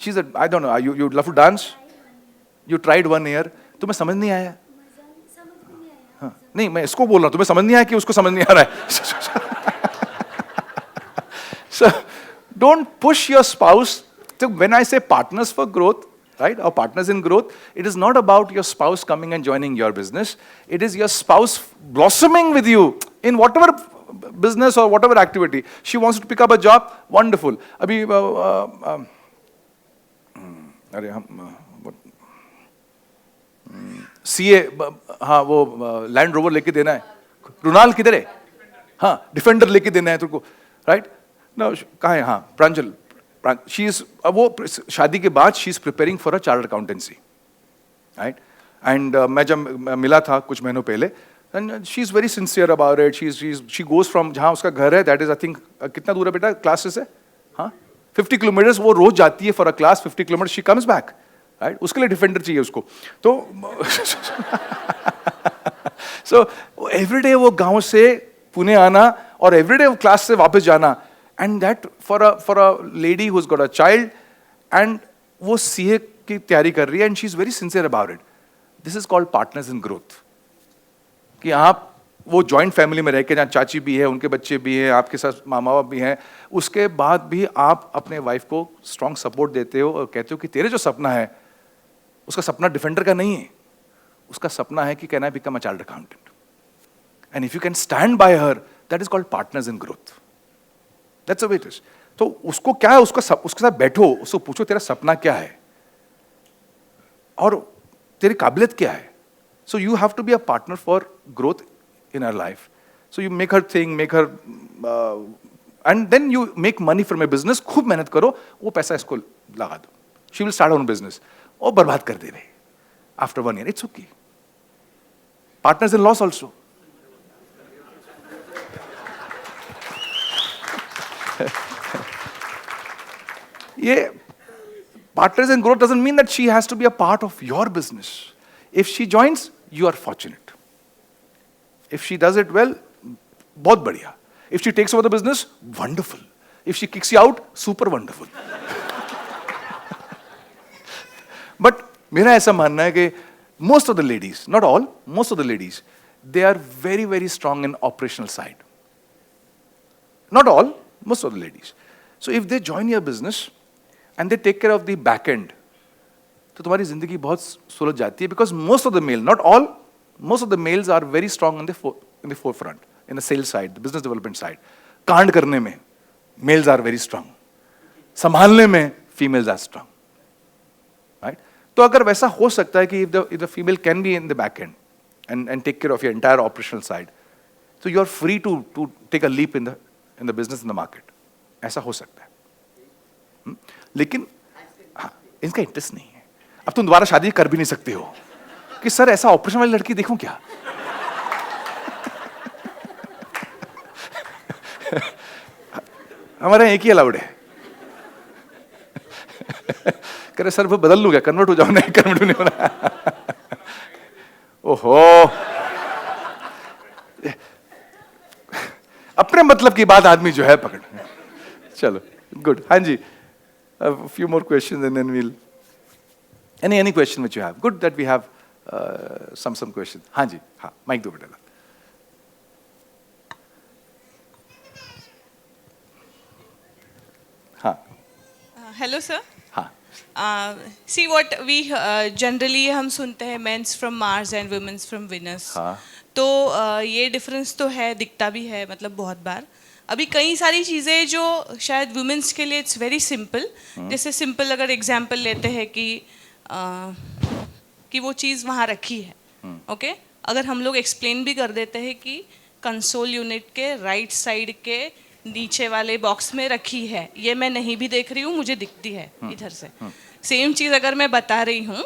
She is, I don't know, you love to dance, you tried 1 year, तुम्हें समझ नहीं आया. हाँ, नहीं, मैं इसको बोल रहा हूं, तुम्हें समझ नहीं आया कि उसको समझ नहीं आ रहा है. So don't push your spouse. So when I say partners for growth, right, or partners in growth, it is not about your spouse coming and joining your business. It is your spouse blossoming with you in whatever business or whatever activity. She wants to pick up a job, wonderful. अभी अरे हम CA, हाँ वो land rover लेके देना है. रुनाल किधर है? हाँ, डिफेंडर लेके देना है तुमको, राइट? ना कहाँ है? हाँ, प्रांजल. शी इज, अब वो शादी के बाद she is preparing for a chartered accountancy, right? And मैं जब मिला था कुछ महीनों पहले, and she is very sincere about it. She goes from जहाँ उसका घर है, दैट इज आई थिंक कितना दूर है बेटा क्लासेस से? हाँ, 50 किलोमीटर्स वो रोज जाती है for a class. 50 kilometre she comes back, right? उसके लिए डिफेंडर चाहिए उसको. तो सो एवरीडे वो गांव से पुणे आना और एवरीडे क्लास से वापस जाना. And that for a lady who's got a child, and वो CA की तैयारी कर रही है, and she's very sincere about it. This is called partners in growth. कि आप वो joint family में रह के, जहाँ चाची भी है, उनके बच्चे भी हैं, आपके साथ मामा बाप भी हैं, उसके बाद भी आप अपने वाइफ को strong support देते हो और कहते हो कि तेरे जो सपना है, उसका सपना डिफेंडर का नहीं है. उसका सपना है कि can I become a chartered accountant? And if you can stand by her, that is called partners in growth. That's the way it is. तो उसको क्या है, उसके साथ बैठो, उसको पूछो तेरा सपना क्या है और तेरी काबिलियत क्या है. So you have to be a partner for growth in her life. So you make her think, make her, and then you make money from a business. खूब मेहनत करो, वो पैसा इसको लगा दो. She will start her own business. और बर्बाद कर दे रहे. After 1 year, it's okay. Partners in loss also. ये Partners in growth doesn't mean that she has to be a part of your business. If she joins, you are fortunate. If she does it well, बहुत बढ़िया. If she takes over the business, wonderful. If she kicks you out, super wonderful. But मेरा ऐसा मानना है कि most of the ladies, not all, most of the ladies, they are very, very strong in operational side. Not all, most of the ladies. So if they join your business and they take care of the back end, तो तुम्हारी जिंदगी बहुत सुलझ जाती है, because most of the male, not all, most of the males are very strong in the forefront, in the sales side, the business development side. कांड करने में males are very strong. संभालने में females are strong. Right? तो अगर वैसा हो सकता है कि if the female can be in the back end and take care of your entire operational side, so you are free to take a leap in the business, in the market. ऐसा हो सकता है. लेकिन हाँ, इनका interest नहीं है. अब तुम दोबारा शादी कर भी नहीं सकते हो कि सर ऐसा ऑपरेशन वाली लड़की देखूं क्या. हमारे एक ही अलाउड है. कह रहे सर वो बदल लूं क्या, कन्वर्ट हो जाओ. नहीं, कन्वर्ट नहीं होना. ओहो, अपने मतलब की बात आदमी जो है पकड़. चलो, गुड. हाँ जी, a few more questions and then we'll any question which you have. Good that we have some questions. हाँ जी, हाँ, माइक दो बेटा. हाँ. Hello sir. हाँ. See what we generally हम सुनते हैं men's from Mars and women's from Venus. हाँ. तो ये डिफरेंस तो है, दिखता भी है, मतलब बहुत बार. अभी कई सारी चीज़ें जो शायद वुमेन्स के लिए इट्स वेरी सिंपल. जैसे सिंपल अगर एग्जांपल लेते हैं कि वो चीज़ वहाँ रखी है. ओके, अगर हम लोग एक्सप्लेन भी कर देते हैं कि कंसोल यूनिट के राइट साइड के नीचे वाले बॉक्स में रखी है, ये मैं नहीं भी देख रही हूँ, मुझे दिखती है इधर से. सेम चीज़ अगर मैं बता रही हूँ,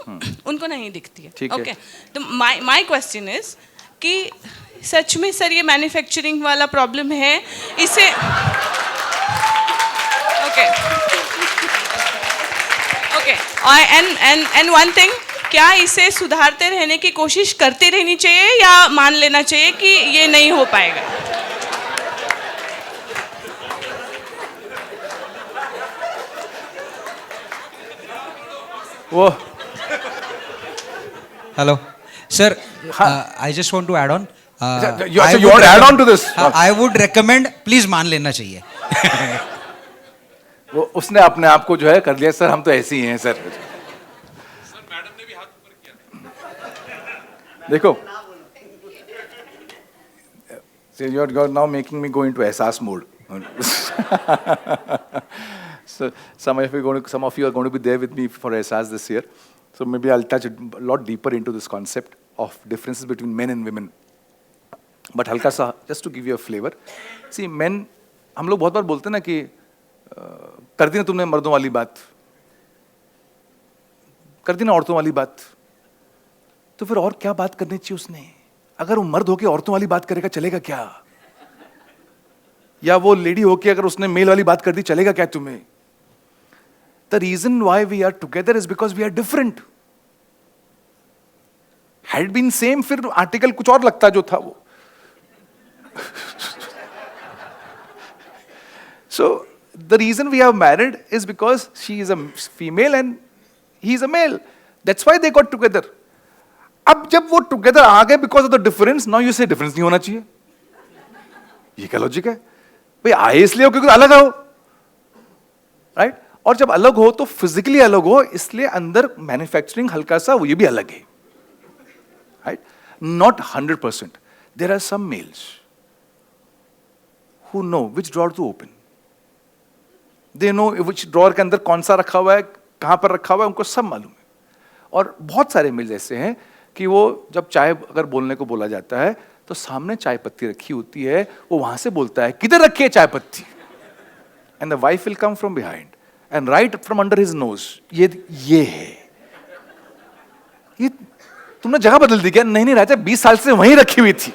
उनको नहीं दिखती है. ओके, तो माई क्वेश्चन इज कि सच में सर ये मैन्युफैक्चरिंग वाला प्रॉब्लम है इसे. Okay okay, and one thing, क्या इसे सुधारते रहने की कोशिश करते रहनी चाहिए या मान लेना चाहिए कि ये नहीं हो पाएगा? वो Hello, sir. I just want to add on. you want to add on to this? I would recommend, please मान लेना चाहिए. वो उसने अपने आप को जो है कर लिया. सर हम तो ऐसे ही हैं सर. सर मैडम ने भी हाथ ऊपर किया. देखो, so you're now making me go into एहसास mode. So some of you are going to be there with me for एहसास this year. So maybe I'll touch a lot deeper into this concept of differences between men and women. But हल्का सा, just to give you a flavor. See, men, हम लोग बहुत बार बोलते हैं ना कि कर दी ना तुमने मर्दों वाली बात, कर दी ना औरतों वाली बात, तो फिर और क्या बात करनी चाहिए उसने? अगर वो मर्द होके औरतों वाली बात करेगा चलेगा क्या? या वो लेडी होके अगर उसने मेल वाली बात कर दी चलेगा क्या तुम्हें? The reason why we are together is because we are different. Had it been same, फिर आर्टिकल कुछ और लगता जो था वो. So the reason we are married is because she is a female and he is a male. That's why they got together. अब जब वो together आ गए because of the difference, now you say difference नहीं होना चाहिए. ये क्या logic है? भाई आए इसलिए हो क्योंकि अलग हो, राइट? और जब अलग हो तो फिजिकली अलग हो, इसलिए अंदर मैन्युफैक्चरिंग हल्का सा वो ये भी अलग है, right? Not 100%. There are some males who know which drawer to open. They know which drawer के अंदर कौन सा रखा हुआ है, कहां पर रखा हुआ है, उनको सब मालूम है. और बहुत सारे मेल्स ऐसे हैं कि वो जब चाय अगर बोलने को बोला जाता है तो सामने चाय पत्ती रखी होती है, वो वहां से बोलता है किधर रखी है चाय पत्ती, and the wife will come from behind and right from under his nose, ये है, ये तुमने जगह बदल दी क्या? नहीं रहता, 20 साल से वहीं रखी हुई थी.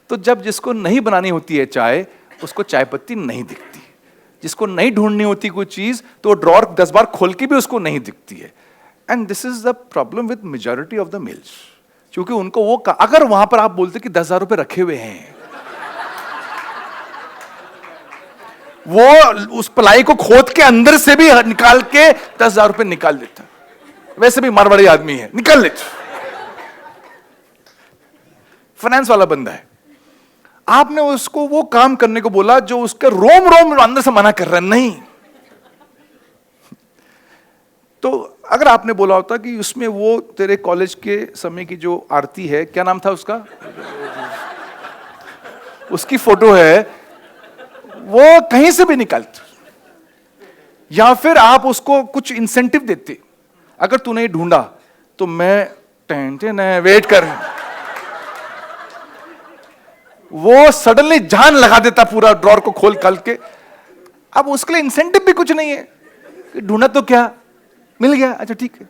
तो जब जिसको नहीं बनानी होती है चाय, उसको चाय पत्ती नहीं दिखती. जिसको नहीं ढूंढनी होती कोई चीज तो ड्रॉर 10 बार खोल के भी उसको नहीं दिखती है. And this is the problem with majority of the mails. क्योंकि उनको वो अगर वहां पर आप बोलते कि 10,000 रुपए रखे हुए हैं, वो उस पलाई को खोद के अंदर से भी निकाल के 10,000 रुपए निकाल देता. वैसे भी मारवाड़ी आदमी है, निकाल ले. फाइनेंस वाला बंदा है. आपने उसको वो काम करने को बोला जो उसके रोम रोम अंदर से मना कर रहा है. नहीं. तो अगर आपने बोला होता कि उसमें वो तेरे कॉलेज के समय की जो आरती है, क्या नाम था उसका, उसकी फोटो है, वो कहीं से भी निकालते, या फिर आप उसको कुछ इंसेंटिव देते. अगर तूने ढूंढा तो मैं टेंशन है, वेट कर. वो सडनली जान लगा देता पूरा ड्रॉर को खोल खोल के. अब उसके लिए इंसेंटिव भी कुछ नहीं है कि ढूंढा तो क्या, मिल गया, अच्छा ठीक है.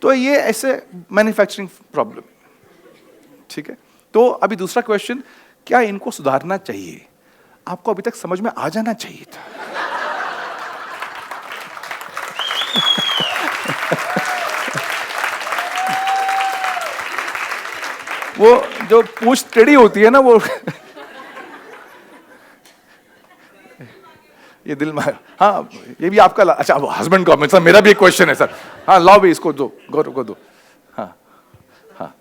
तो ये ऐसे मैन्युफैक्चरिंग प्रॉब्लम. ठीक है. तो अभी दूसरा क्वेश्चन, क्या इनको सुधारना चाहिए? आपको अभी तक समझ में आ जाना चाहिए था. वो जो पूछ टेढ़ी होती है ना, वो ये दिल में. हाँ, ये भी आपका. अच्छा, हस्बैंड को मतलब मेरा भी एक क्वेश्चन है सर. हाँ, लाओ भी इसको दो, गौरव को दो. हाँ हाँ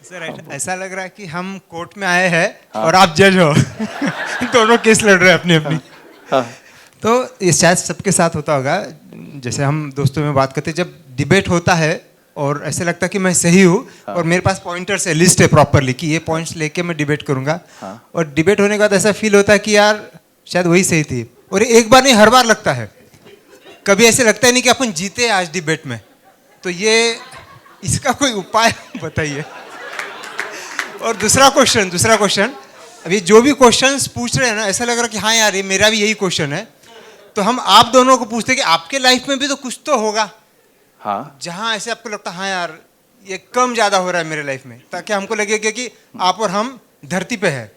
सर, ऐसा लग रहा है कि हम कोर्ट में आए हैं और आप जज हो. दोनों केस लड़ रहे हैं अपनी अपनी. तो ये शायद सबके साथ होता होगा. जैसे हम दोस्तों में बात करते हैं, जब डिबेट होता है और ऐसे लगता है कि मैं सही हूँ और मेरे पास पॉइंटर्स है, लिस्ट है प्रॉपरली कि ये पॉइंट्स लेके मैं डिबेट करूंगा. और डिबेट होने के बाद ऐसा फील होता है कि यार शायद वही सही थी. और एक बार नहीं, हर बार लगता है. कभी ऐसे लगता ही नहीं कि अपन जीते आज डिबेट में. तो ये इसका कोई उपाय बताइए. और दूसरा क्वेश्चन, अभी जो भी क्वेश्चंस पूछ रहे हैं ना, ऐसा लग रहा है कि हाँ यार, ये मेरा भी यही क्वेश्चन है. तो हम आप दोनों को पूछते हैं कि आपके लाइफ में भी तो कुछ तो होगा. हाँ, जहाँ ऐसे आपको लगता है हाँ यार ये कम ज्यादा हो रहा है मेरे लाइफ में, ताकि हमको लगे कि आप और हम धरती पे है.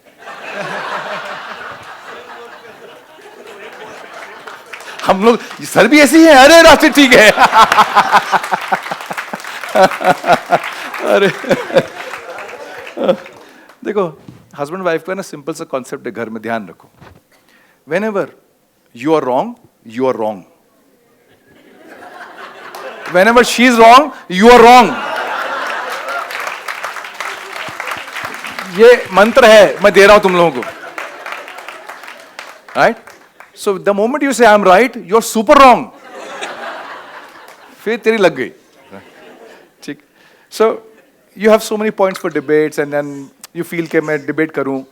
हम लोग सर भी ऐसी है. अरे रास्ते ठीक है. अरे देखो, हस्बैंड वाइफ का ना सिंपल सा कॉन्सेप्ट है घर में, ध्यान रखो. Whenever you are wrong, you are wrong. Whenever she is wrong, you are wrong. ये मंत्र है, मैं दे रहा हूं तुम लोगों को. Right? So the moment you say I'm right, you're super wrong. फिर तेरी लग गई. ठीक. So you have so many points for debates and then you feel कि मैं डिबेट करूं.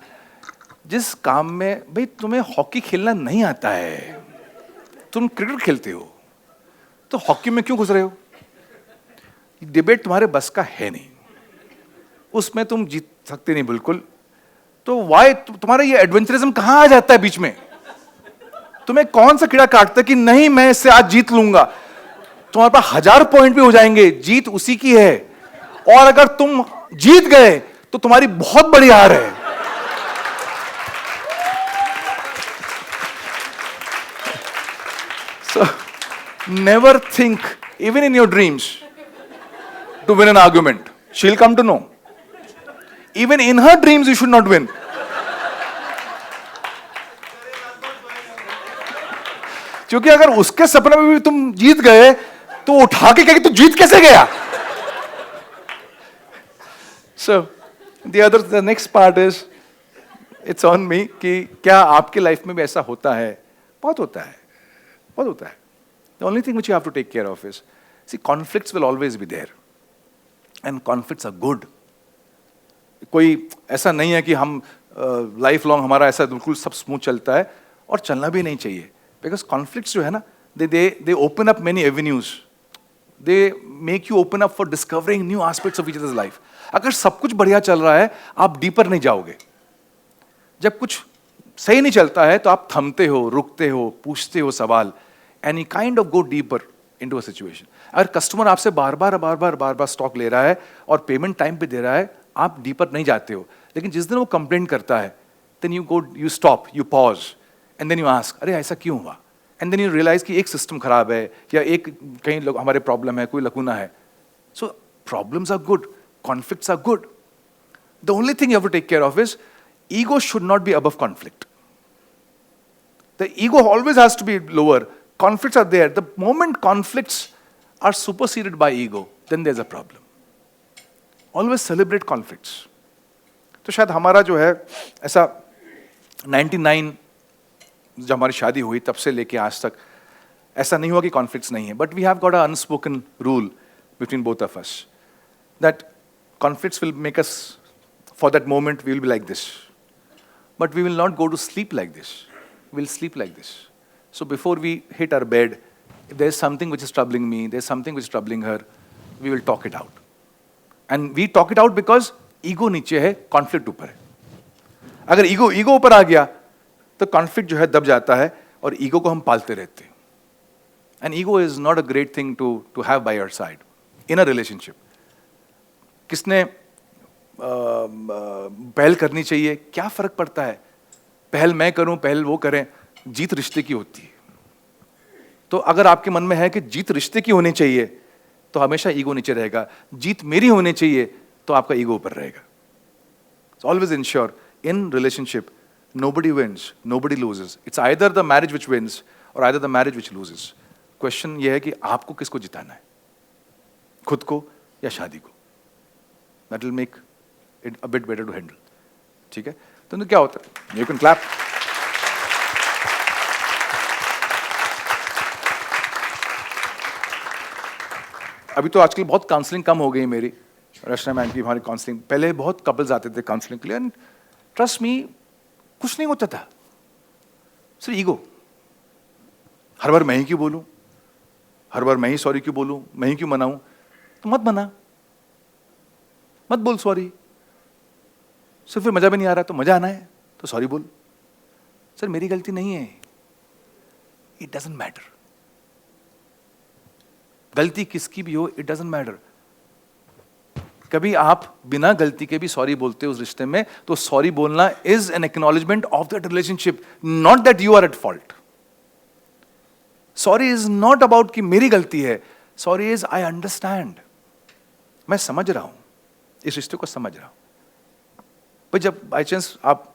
जिस काम में भाई तुम्हें हॉकी खेलना नहीं आता है, तुम क्रिकेट खेलते हो, तो हॉकी में क्यों घुस रहे हो? डिबेट तुम्हारे बस का है नहीं, उसमें तुम जीत सकते नहीं बिल्कुल. तो वाई तुम्हारा ये एडवेंचरिज्म कहां आ जाता है बीच में? तुम्हें कौन सा कीड़ा काटता है कि नहीं मैं इससे आज जीत लूंगा? तुम्हारे पास 1000 पॉइंट भी हो जाएंगे, जीत उसी की है. और अगर तुम जीत गए तो तुम्हारी बहुत बड़ी हार है. So never think, even in your dreams, to win an argument. She'll come to know. Even in her dreams, you should not win. क्योंकि अगर उसके सपने में भी तुम जीत गए तो उठा के कहेगी तू जीत कैसे गया? So the next part is it's on me कि क्या आपके लाइफ में भी ऐसा होता है? बहुत होता है, बहुत होता है. The only thing which you have to take care of is, see, conflicts will always be there, and conflicts are good. कोई ऐसा नहीं है कि हम लाइफ लॉन्ग हमारा ऐसा बिल्कुल सब स्मूथ चलता है, और चलना भी नहीं चाहिए. बिकॉज कॉन्फ्लिक्ट्स जो है ना, दे open up many avenues. They make you open up for discovering new aspects of each others life. अगर सब कुछ बढ़िया चल रहा है, आप डीपर नहीं जाओगे. जब कुछ सही नहीं चलता है तो आप थमते हो, रुकते हो, पूछते हो सवाल, and you kind of go deeper into a situation. अगर कस्टमर आपसे बार बार स्टॉक ले रहा है और पेमेंट टाइम पे दे रहा है, आप डीपर नहीं जाते हो. लेकिन जिस दिन वो कंप्लेंट करता है, then you stop, you pause, and then you ask अरे ऐसा क्यों हुआ, एंड देन यू रियलाइज कि एक सिस्टम खराब है या एक कहीं लोग हमारे प्रॉब्लम है, कोई लकूना है. So problems are good, conflicts are good. The only thing you have to take care of is ego should not be above conflict. The ego always has to be lower. Conflicts are there. The moment conflicts are superseded by ego, then there's a problem. Always celebrate conflicts. तो शायद हमारा जो है ऐसा 99 जब हमारी शादी हुई तब से लेके आज तक ऐसा नहीं हुआ कि conflicts नहीं है. But we have got an unspoken rule between both of us that conflicts will make us, for that moment, we will be like this. But we will not go to sleep like this. We will sleep like this. So before we hit our bed, if there's something which is troubling me, there's something which is troubling her, we will talk it out. And we talk it out because ego नीचे है, conflict ऊपर है. अगर ego ऊपर आ गया, तो conflict जो है दब जाता है और ego को हम पालते रहते हैं. And ego is not a great thing to have by your side in a relationship. किसने पहल करनी चाहिए, क्या फर्क पड़ता है? पहल मैं करूं, पहल वो करें, जीत रिश्ते की होती है. तो अगर आपके मन में है कि जीत रिश्ते की होनी चाहिए तो हमेशा ईगो नीचे रहेगा. जीत मेरी होनी चाहिए तो आपका ईगो ऊपर रहेगा. So always ensure in relationship nobody wins, nobody loses. It's either the marriage which wins और either the marriage which loses. Question ये है कि आपको किसको जिताना है, खुद को या शादी को. That will make it a bit better to handle. ठीक है, तो क्या होता है, यू कैन क्लैप. अभी तो आजकल बहुत काउंसलिंग कम हो गई मेरी, रचना मैम की हमारी काउंसलिंग. पहले बहुत कपल्स आते थे काउंसलिंग के लिए, एंड ट्रस्ट मी कुछ नहीं होता था, सिर्फ ईगो. हर बार मैं ही क्यों बोलूं, हर बार मैं ही सॉरी क्यों बोलूं, मैं ही क्यों मनाऊं. तो मत मना, मत बोल सॉरी. सिर्फ फिर मजा भी नहीं आ रहा, तो मजा आना है तो सॉरी बोल. सर मेरी गलती नहीं है, इट डजंट मैटर. गलती किसकी भी हो, इट डजंट मैटर. कभी आप बिना गलती के भी सॉरी बोलते हो उस रिश्ते में, तो सॉरी बोलना is an acknowledgement of that relationship, not that you are at fault. Sorry is not about कि मेरी गलती है. सॉरी इज आई अंडरस्टैंड, मैं समझ रहा हूं, इस रिश्ते को समझ रहा हूं. पर जब बाई चांस आप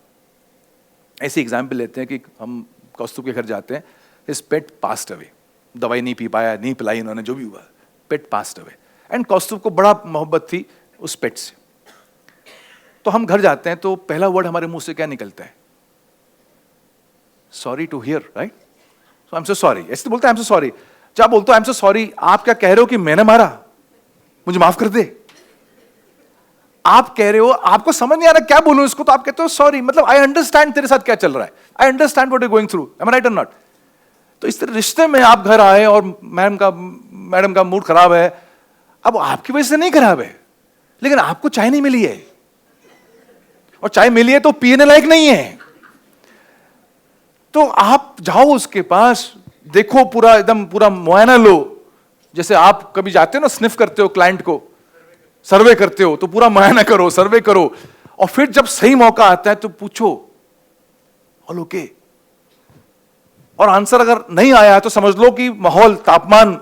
ऐसी एग्जाम्पल लेते हैं कि हम कौस्तुभ के घर जाते हैं, हिज पेट पास्ड अवे, दवाई नहीं पी पाया, नहीं पिलाई इन्होंने, जो भी हुआ, पेट पास्ड अवे. एंड कौस्तुभ को बड़ा मोहब्बत थी उस पेट से. तो हम घर जाते हैं तो पहला वर्ड हमारे मुंह से क्या निकलता है, sorry to hear, right. So I am so sorry, ऐसे तो बोलते हैं आई एम सो सॉरी. जब बोलते हो आई एम सो सॉरी, आप क्या कह रहे हो कि मैंने मारा, मुझे माफ कर दे. आप कह रहे हो आपको समझ नहीं आ रहा क्या बोलूं इसको, तो आप कहते हो सॉरी. मतलब आई अंडरस्टैंड तेरे साथ क्या चल रहा है, I understand what you going through, am I right और नॉट. तो इस तरह रिश्ते में आप घर आए और मैडम का मूड खराब है. अब आपकी वजह से नहीं खराब है, लेकिन आपको चाय नहीं मिली है, और चाय मिली है तो पीने लायक नहीं है. तो आप जाओ उसके पास, देखो, पूरा एकदम पूरा मुआयना लो. जैसे आप कभी जाते हो ना, स्निफ करते हो क्लाइंट को, सर्वे करते हो, तो पूरा मुआयना करो, सर्वे करो. और फिर जब सही मौका आता है तो पूछो ऑल ओके. और आंसर अगर नहीं आया है तो समझ लो कि माहौल, तापमान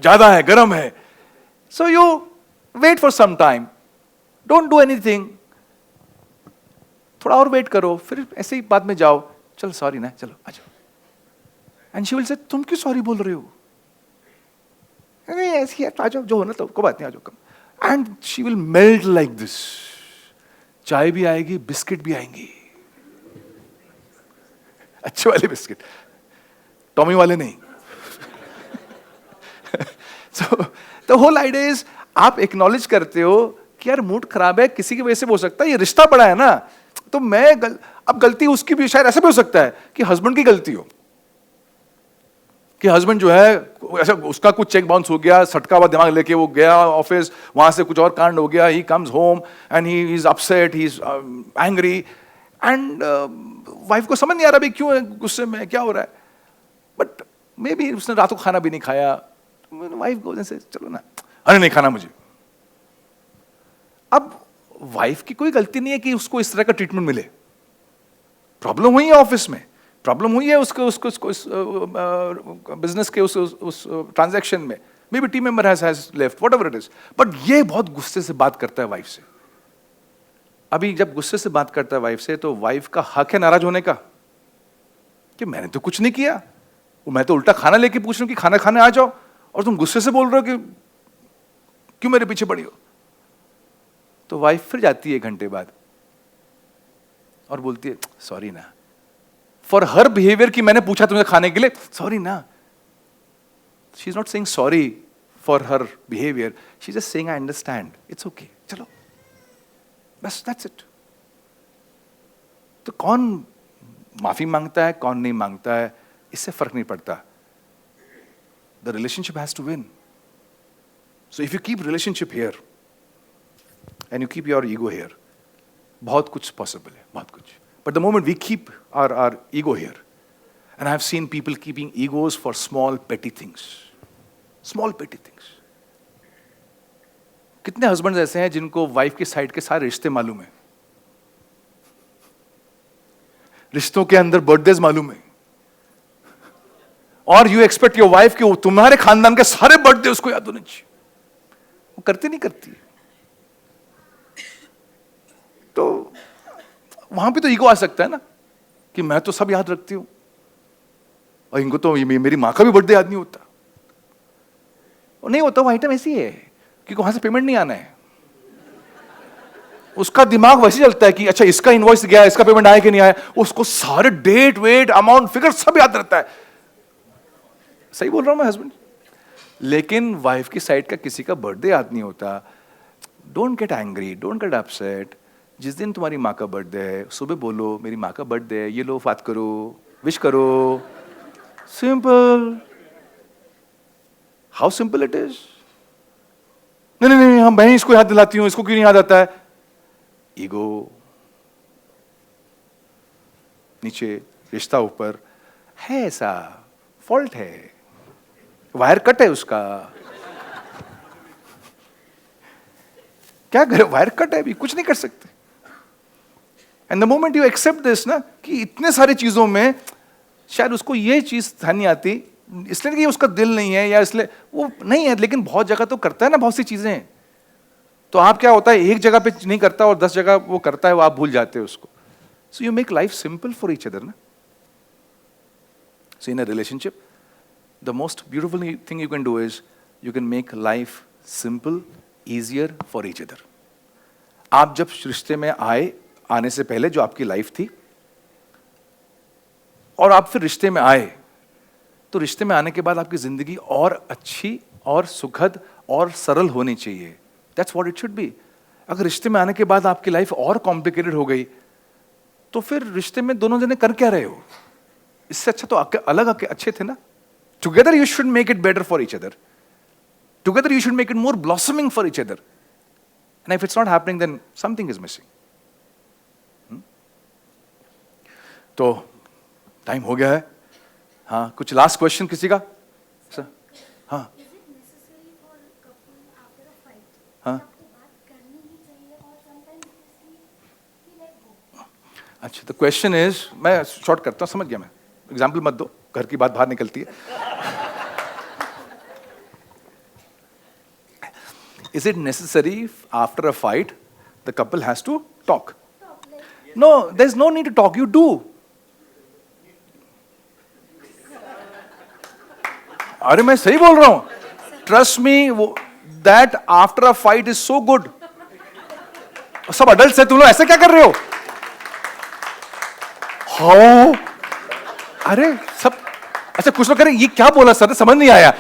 ज्यादा है, गर्म है. So you wait for some time, don't do anything, थोड़ा और वेट करो, फिर ऐसे ही बाद में जाओ, चल सॉरी ना, चलो आ जाओ. एंड शी विल से तुम क्यों सॉरी बोल रहे हो, नहीं ऐसी है, आ जाओ, जो होना तो कोई बात नहीं, आ जाओ come. And she will melt like this. चाय भी आएगी, बिस्किट भी आएंगी, अच्छे वाले बिस्किट, टॉमी वाले नहीं. So, the whole idea is, आप एक्नॉलेज करते हो कि यार मूड खराब है, किसी की वजह से हो सकता है, ये रिश्ता बड़ा है ना. तो अब गलती उसकी भी शायद ऐसा भी हो सकता है कि हस्बैंड की गलती हो, कि हस्बैंड जो है ऐसा, उसका कुछ चेक बाउंस हो गया, सटका हुआ दिमाग लेके वो गया ऑफिस, वहां से कुछ और कांड हो गया, he comes home and he is upset, he is angry, and wife को समझ नहीं आ रहा भाई क्यों है गुस्से में, क्या हो रहा है. बट मे बी उसने रात को खाना भी नहीं खाया. वाइफ गोज से चलो ना, अरे नहीं खाना मुझे. अब वाइफ की कोई गलती नहीं है कि उसको इस तरह का ट्रीटमेंट मिले. प्रॉब्लम हुई है ऑफिस में, प्रॉब्लम हुई है उसको उसको उसको बिजनेस के उस ट्रांजैक्शन में, may be team member has left, whatever it is, but ये बहुत गुस्से से बात करता है वाइफ से। अभी जब गुस्से से बात करता है वाइफ से, तो वाइफ का हक है नाराज होने का कि मैंने तो कुछ नहीं किया, मैं तो उल्टा खाना लेके पूछ रहा हूं कि खाना खाने आ जाओ, और तुम गुस्से से बोल रहे हो कि क्यों मेरे पीछे पड़ी हो। तो वाइफ फिर जाती है 1 घंटे बाद और बोलती है सॉरी ना, फॉर हर बिहेवियर कि मैंने पूछा तुमसे खाने के लिए, सॉरी ना। She is not saying sorry for her behaviour, she is just saying I understand, it's okay, चलो बस, दैट्स इट। तो कौन माफी मांगता है कौन नहीं मांगता है, इससे फर्क नहीं पड़ता। The relationship has to win. So if you keep relationship here and you keep your ego here, बहुत कुछ पॉसिबल है, बहुत कुछ। But the moment we keep our ego here, and I have seen people keeping egos for small petty things, small petty things. कितने husbands ऐसे हैं जिनको wife की साइड के सारे रिश्ते मालूम है, रिश्तों के अंदर बर्थडेज मालूम है, और यू एक्सपेक्ट योर वाइफ कि तुम्हारे खानदान के सारे बर्थडे उसको याद होने चाहिए, वो करती नहीं करती। तो वहां पे तो ईगो आ सकता है ना कि मैं तो सब याद रखती हूं और इनको तो मेरी मां का भी बर्थडे याद नहीं होता। और नहीं होता, वो आइटम ऐसी है क्योंकि वहां से पेमेंट नहीं आना है, उसका दिमाग वैसे चलता है कि अच्छा इसका इनवॉइस गया, इसका पेमेंट आया कि नहीं आया, उसको सारे डेट वेट अमाउंट फिगर सब याद रहता है। सही बोल रहा हूं मैं हस्बैंड? लेकिन वाइफ की साइड का किसी का बर्थडे याद नहीं होता। Don't get angry, don't get upset. जिस दिन तुम्हारी माँ का बर्थडे है, सुबह बोलो मेरी माँ का बर्थडे है, ये लो बात करो, विश करो, simple. How simple it is. नहीं नहीं नहीं, मैं इसको याद दिलाती हूं, इसको क्यों नहीं याद आता है? ईगो नीचे, रिश्ता ऊपर है, ऐसा फॉल्ट है, वायर कट है उसका। क्या करे, वायर कट है, अभी कुछ नहीं कर सकते। And the moment you accept this ना, कि इतने सारी चीजों में शायद उसको ये चीज ध्यान नहीं आती, इसलिए कि उसका दिल नहीं है या इसलिए वो नहीं है, लेकिन बहुत जगह तो करता है ना बहुत सी चीजें। तो आप क्या होता है, एक जगह पे नहीं करता और 10 जगह वो करता है, वो आप भूल जाते हो उसको। So you make life simple for each other ना। So in a relationship the most beautiful thing you can do is you can make life simple, easier for each other. आप जब रिश्ते में आने से पहले जो आपकी लाइफ थी, और आप फिर रिश्ते में आए, तो रिश्ते में आने के बाद आपकी जिंदगी और अच्छी और सुखद और सरल होनी चाहिए। That's what it should be. अगर रिश्ते में आने के बाद आपकी लाइफ और कॉम्प्लिकेटेड हो गई, तो फिर रिश्ते में दोनों जने कर क्या रहे हो? इससे अच्छा तो अलग अच्छे थे ना। Together you should make it better for each other, together you should make it more blossoming for each other. And if it's not happening, then something is missing. तो टाइम हो गया है। हाँ, कुछ लास्ट क्वेश्चन किसी का? Sir, हाँ हाँ, अच्छा, तो क्वेश्चन इज, मैं शॉर्ट करता हूँ, समझ गया मैं, एग्जाम्पल मत दो, घर की बात बाहर निकलती है। Is it necessary after a fight the couple has to talk? No, there's no need to talk, you do. अरे मैं सही बोल रहा हूं, trust me, that after a fight is so good. सब अडल्ट है, तुम लोग ऐसे क्या कर रहे हो? हो, अरे सब, अच्छा कुछ लोग कह रहे ये क्या बोला सर, समझ नहीं आया।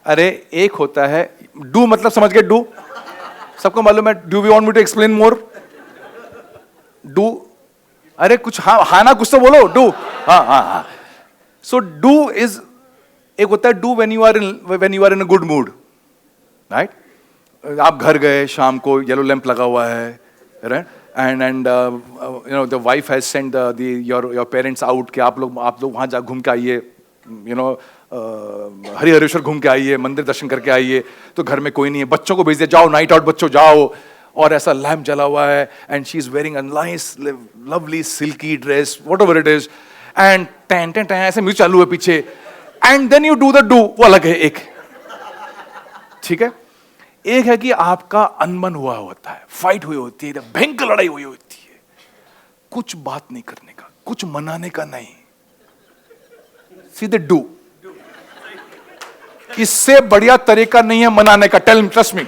अरे एक होता है डू, मतलब समझ गए डू, सबको मालूम है। Do we want me to explain more? Do, अरे कुछ हाँ ना, कुछ तो बोलो। डू, हाँ हाँ हाँ। सो डू इज, एक होता है do when you are in a good mood, right? आप घर गए शाम को, येलो लैंप लगा हुआ है, right? And you know the wife has send your parents out कि आप लोग वहां जा घूम के आइए, यू नो हरिहरेश्वर घूम के आइए, मंदिर दर्शन करके आइए। तो घर में कोई नहीं है, बच्चों को भेज दिया, जाओ नाइट आउट बच्चों जाओ, और ऐसा लैम्प जला हुआ है and she is wearing a nice lovely silky dress whatever it is and टैन टैन टैन ऐसे म्यूजिक चालू है पीछे and then you do the do, वो अलग है एक, ठीक है। एक है कि आपका अनबन हुआ होता है, फाइट हुई होती है, भयंकर लड़ाई हुई होती है, कुछ बात नहीं करने का, कुछ मनाने का नहीं, सीधे डू। इससे बढ़िया तरीका नहीं है मनाने का, टेल मी, ट्रस्ट मी।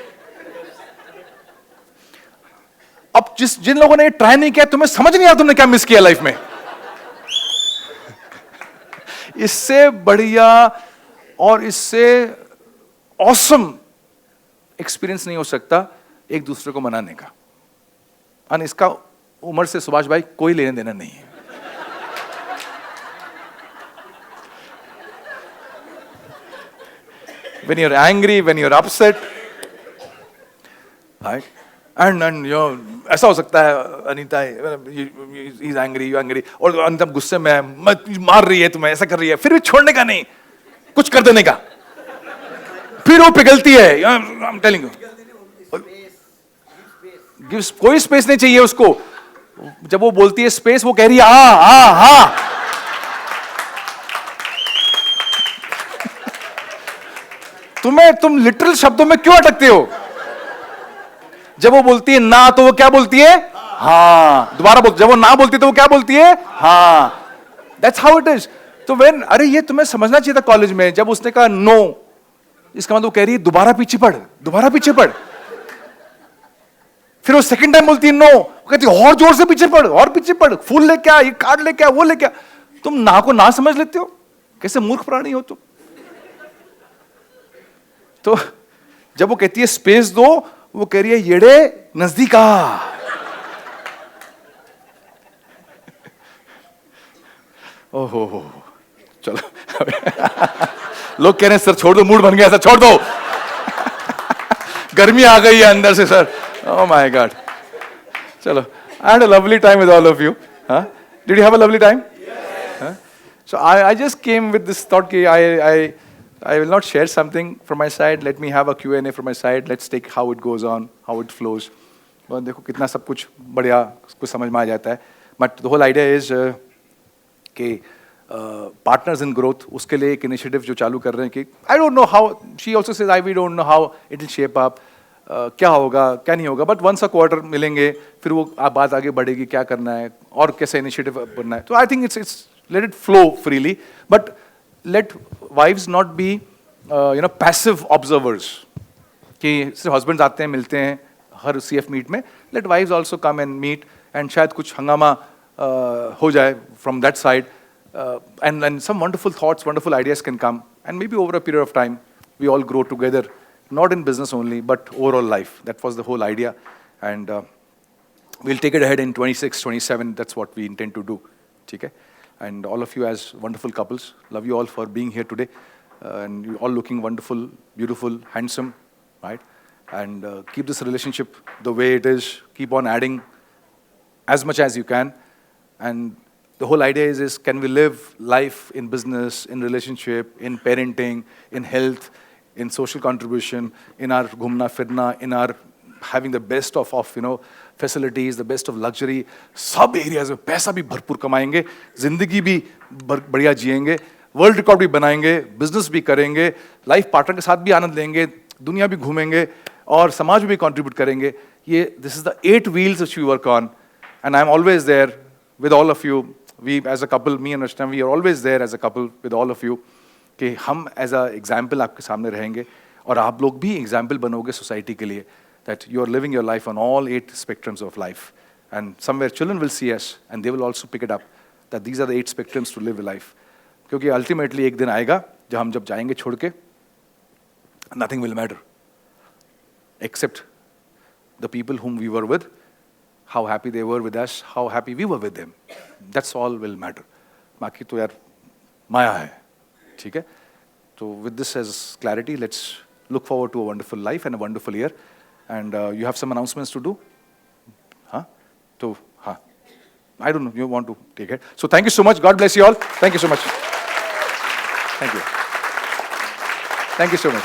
अब जिन लोगों ने ये ट्राई नहीं किया, तुम्हें समझ नहीं आया तुमने क्या मिस किया लाइफ में। इससे बढ़िया और इससे ऑसम एक्सपीरियंस नहीं हो सकता एक दूसरे को मनाने का। और इसका उम्र से सुभाष भाई कोई लेने देना नहीं है। When you're angry, when you're upset, right? And you know, ऐसा हो सकता है Anita, he's angry, you're angry, और अनीता गुस्से में है, मार रही है तुम्हें, ऐसा कर रही है, फिर भी छोड़ने का नहीं, कुछ कर देने का, फिर वो पिघलती है। I'm telling you, कोई स्पेस नहीं चाहिए उसको। जब वो बोलती है स्पेस, वो कह रही है हाँ। तुम लिटरल शब्दों में क्यों अटकते हो? जब वो बोलती है ना, तो वो क्या बोलती है? हाँ। दोबारा बोलती, जब वो ना बोलती है तो वो क्या बोलती है? हाँ। That's how it is. तो व्हेन, अरे ये तुम्हें समझना चाहिए था कॉलेज में, जब उसने कहा नो, इसका मतलब वो कह रही है दोबारा पीछे पढ़, दोबारा पीछे पढ़। फिर वो सेकंड टाइम बोलती है नो, वो कहती है और जोर से पीछे पढ़, और पीछे पढ़, फूल लेके आ, ये कार्ड लेके आ, वो लेके आ। तुम ना को ना समझ लेते हो, कैसे मूर्ख प्राणी हो तुम। तो जब वो कहती है स्पेस दो, वो कह रही है येड़े नजदीक आ। ओहो, चलो लोग कह रहे हैं सर छोड़ दो, मूड बन गया, सर छोड़ दो। गर्मी आ गई है अंदर से सर। Oh my God. चलो, I had a lovely time with all of you. Huh? Did you have a lovely time? Yes. Huh? So I just came with this thought that I will not share something from my side. Let me have a Q&A from my side. Let's take how it goes on, how it flows. और देखो कितना सब कुछ बढ़िया कुछ समझ में आ जाता है. But the whole idea is कि partners in growth, उसके लिए एक initiative जो चालू कर रहे हैं कि I don't know how, she also says we don't know how it will shape up. क्या होगा क्या नहीं होगा, बट वंस अ क्वार्टर मिलेंगे, फिर वो बात आगे बढ़ेगी, क्या करना है और कैसे इनिशिएटिव बनना है. तो I think it's let it flow freely, but let wives not be you know passive observers कि सिर्फ हस्बैंड्स आते हैं मिलते हैं हर CF मीट में. Let wives also come and meet and शायद कुछ हंगामा हो जाए from that side and some wonderful thoughts, wonderful ideas can come and maybe over a period of time we all grow together. Not in business only, but overall life. That was the whole idea. And we'll take it ahead in 26, 27. That's what we intend to do. Okay? And all of you as wonderful couples, love you all for being here today. And you all looking wonderful, beautiful, handsome, right? And keep this relationship the way it is. Keep on adding as much as you can. And the whole idea is can we live life in business, in relationship, in parenting, in health, in social contribution, in our घूमना फिरना, in our having the best of you know facilities, the best of luxury, सब areas में पैसा भी भरपूर कमाएंगे, जिंदगी भी बढ़िया जिएंगे, वर्ल्ड रिकॉर्ड भी बनाएंगे, बिजनेस भी करेंगे, लाइफ पार्टनर के साथ भी आनंद लेंगे, दुनिया भी घूमेंगे और समाज में भी कंट्रीब्यूट करेंगे. ये this is the 8 wheels which we work on, and I'm always there with all of you. We as a couple, me and Rachna, we are always there as a couple with all of you. कि हम as a example आपके सामने रहेंगे और आप लोग भी example बनोगे सोसाइटी के लिए, that you are living your life on all 8 spectrums of life and somewhere children will see us and they will also pick it up that these are the 8 spectrums to live life. क्योंकि ultimately एक दिन आएगा जब जाएंगे छोड़ के, nothing will matter except the people whom we were with, how happy they were with us, how happy we were with them. That's all will matter. बाकी तो यार माया है. ठीक है, तो with this as clarity let's look forward to a wonderful life and a wonderful year. And you have some announcements to do. हाँ, तो हाँ, I don't know, you want to take it. So thank you so much. God bless you all. Thank you so much. Thank you. Thank you so much.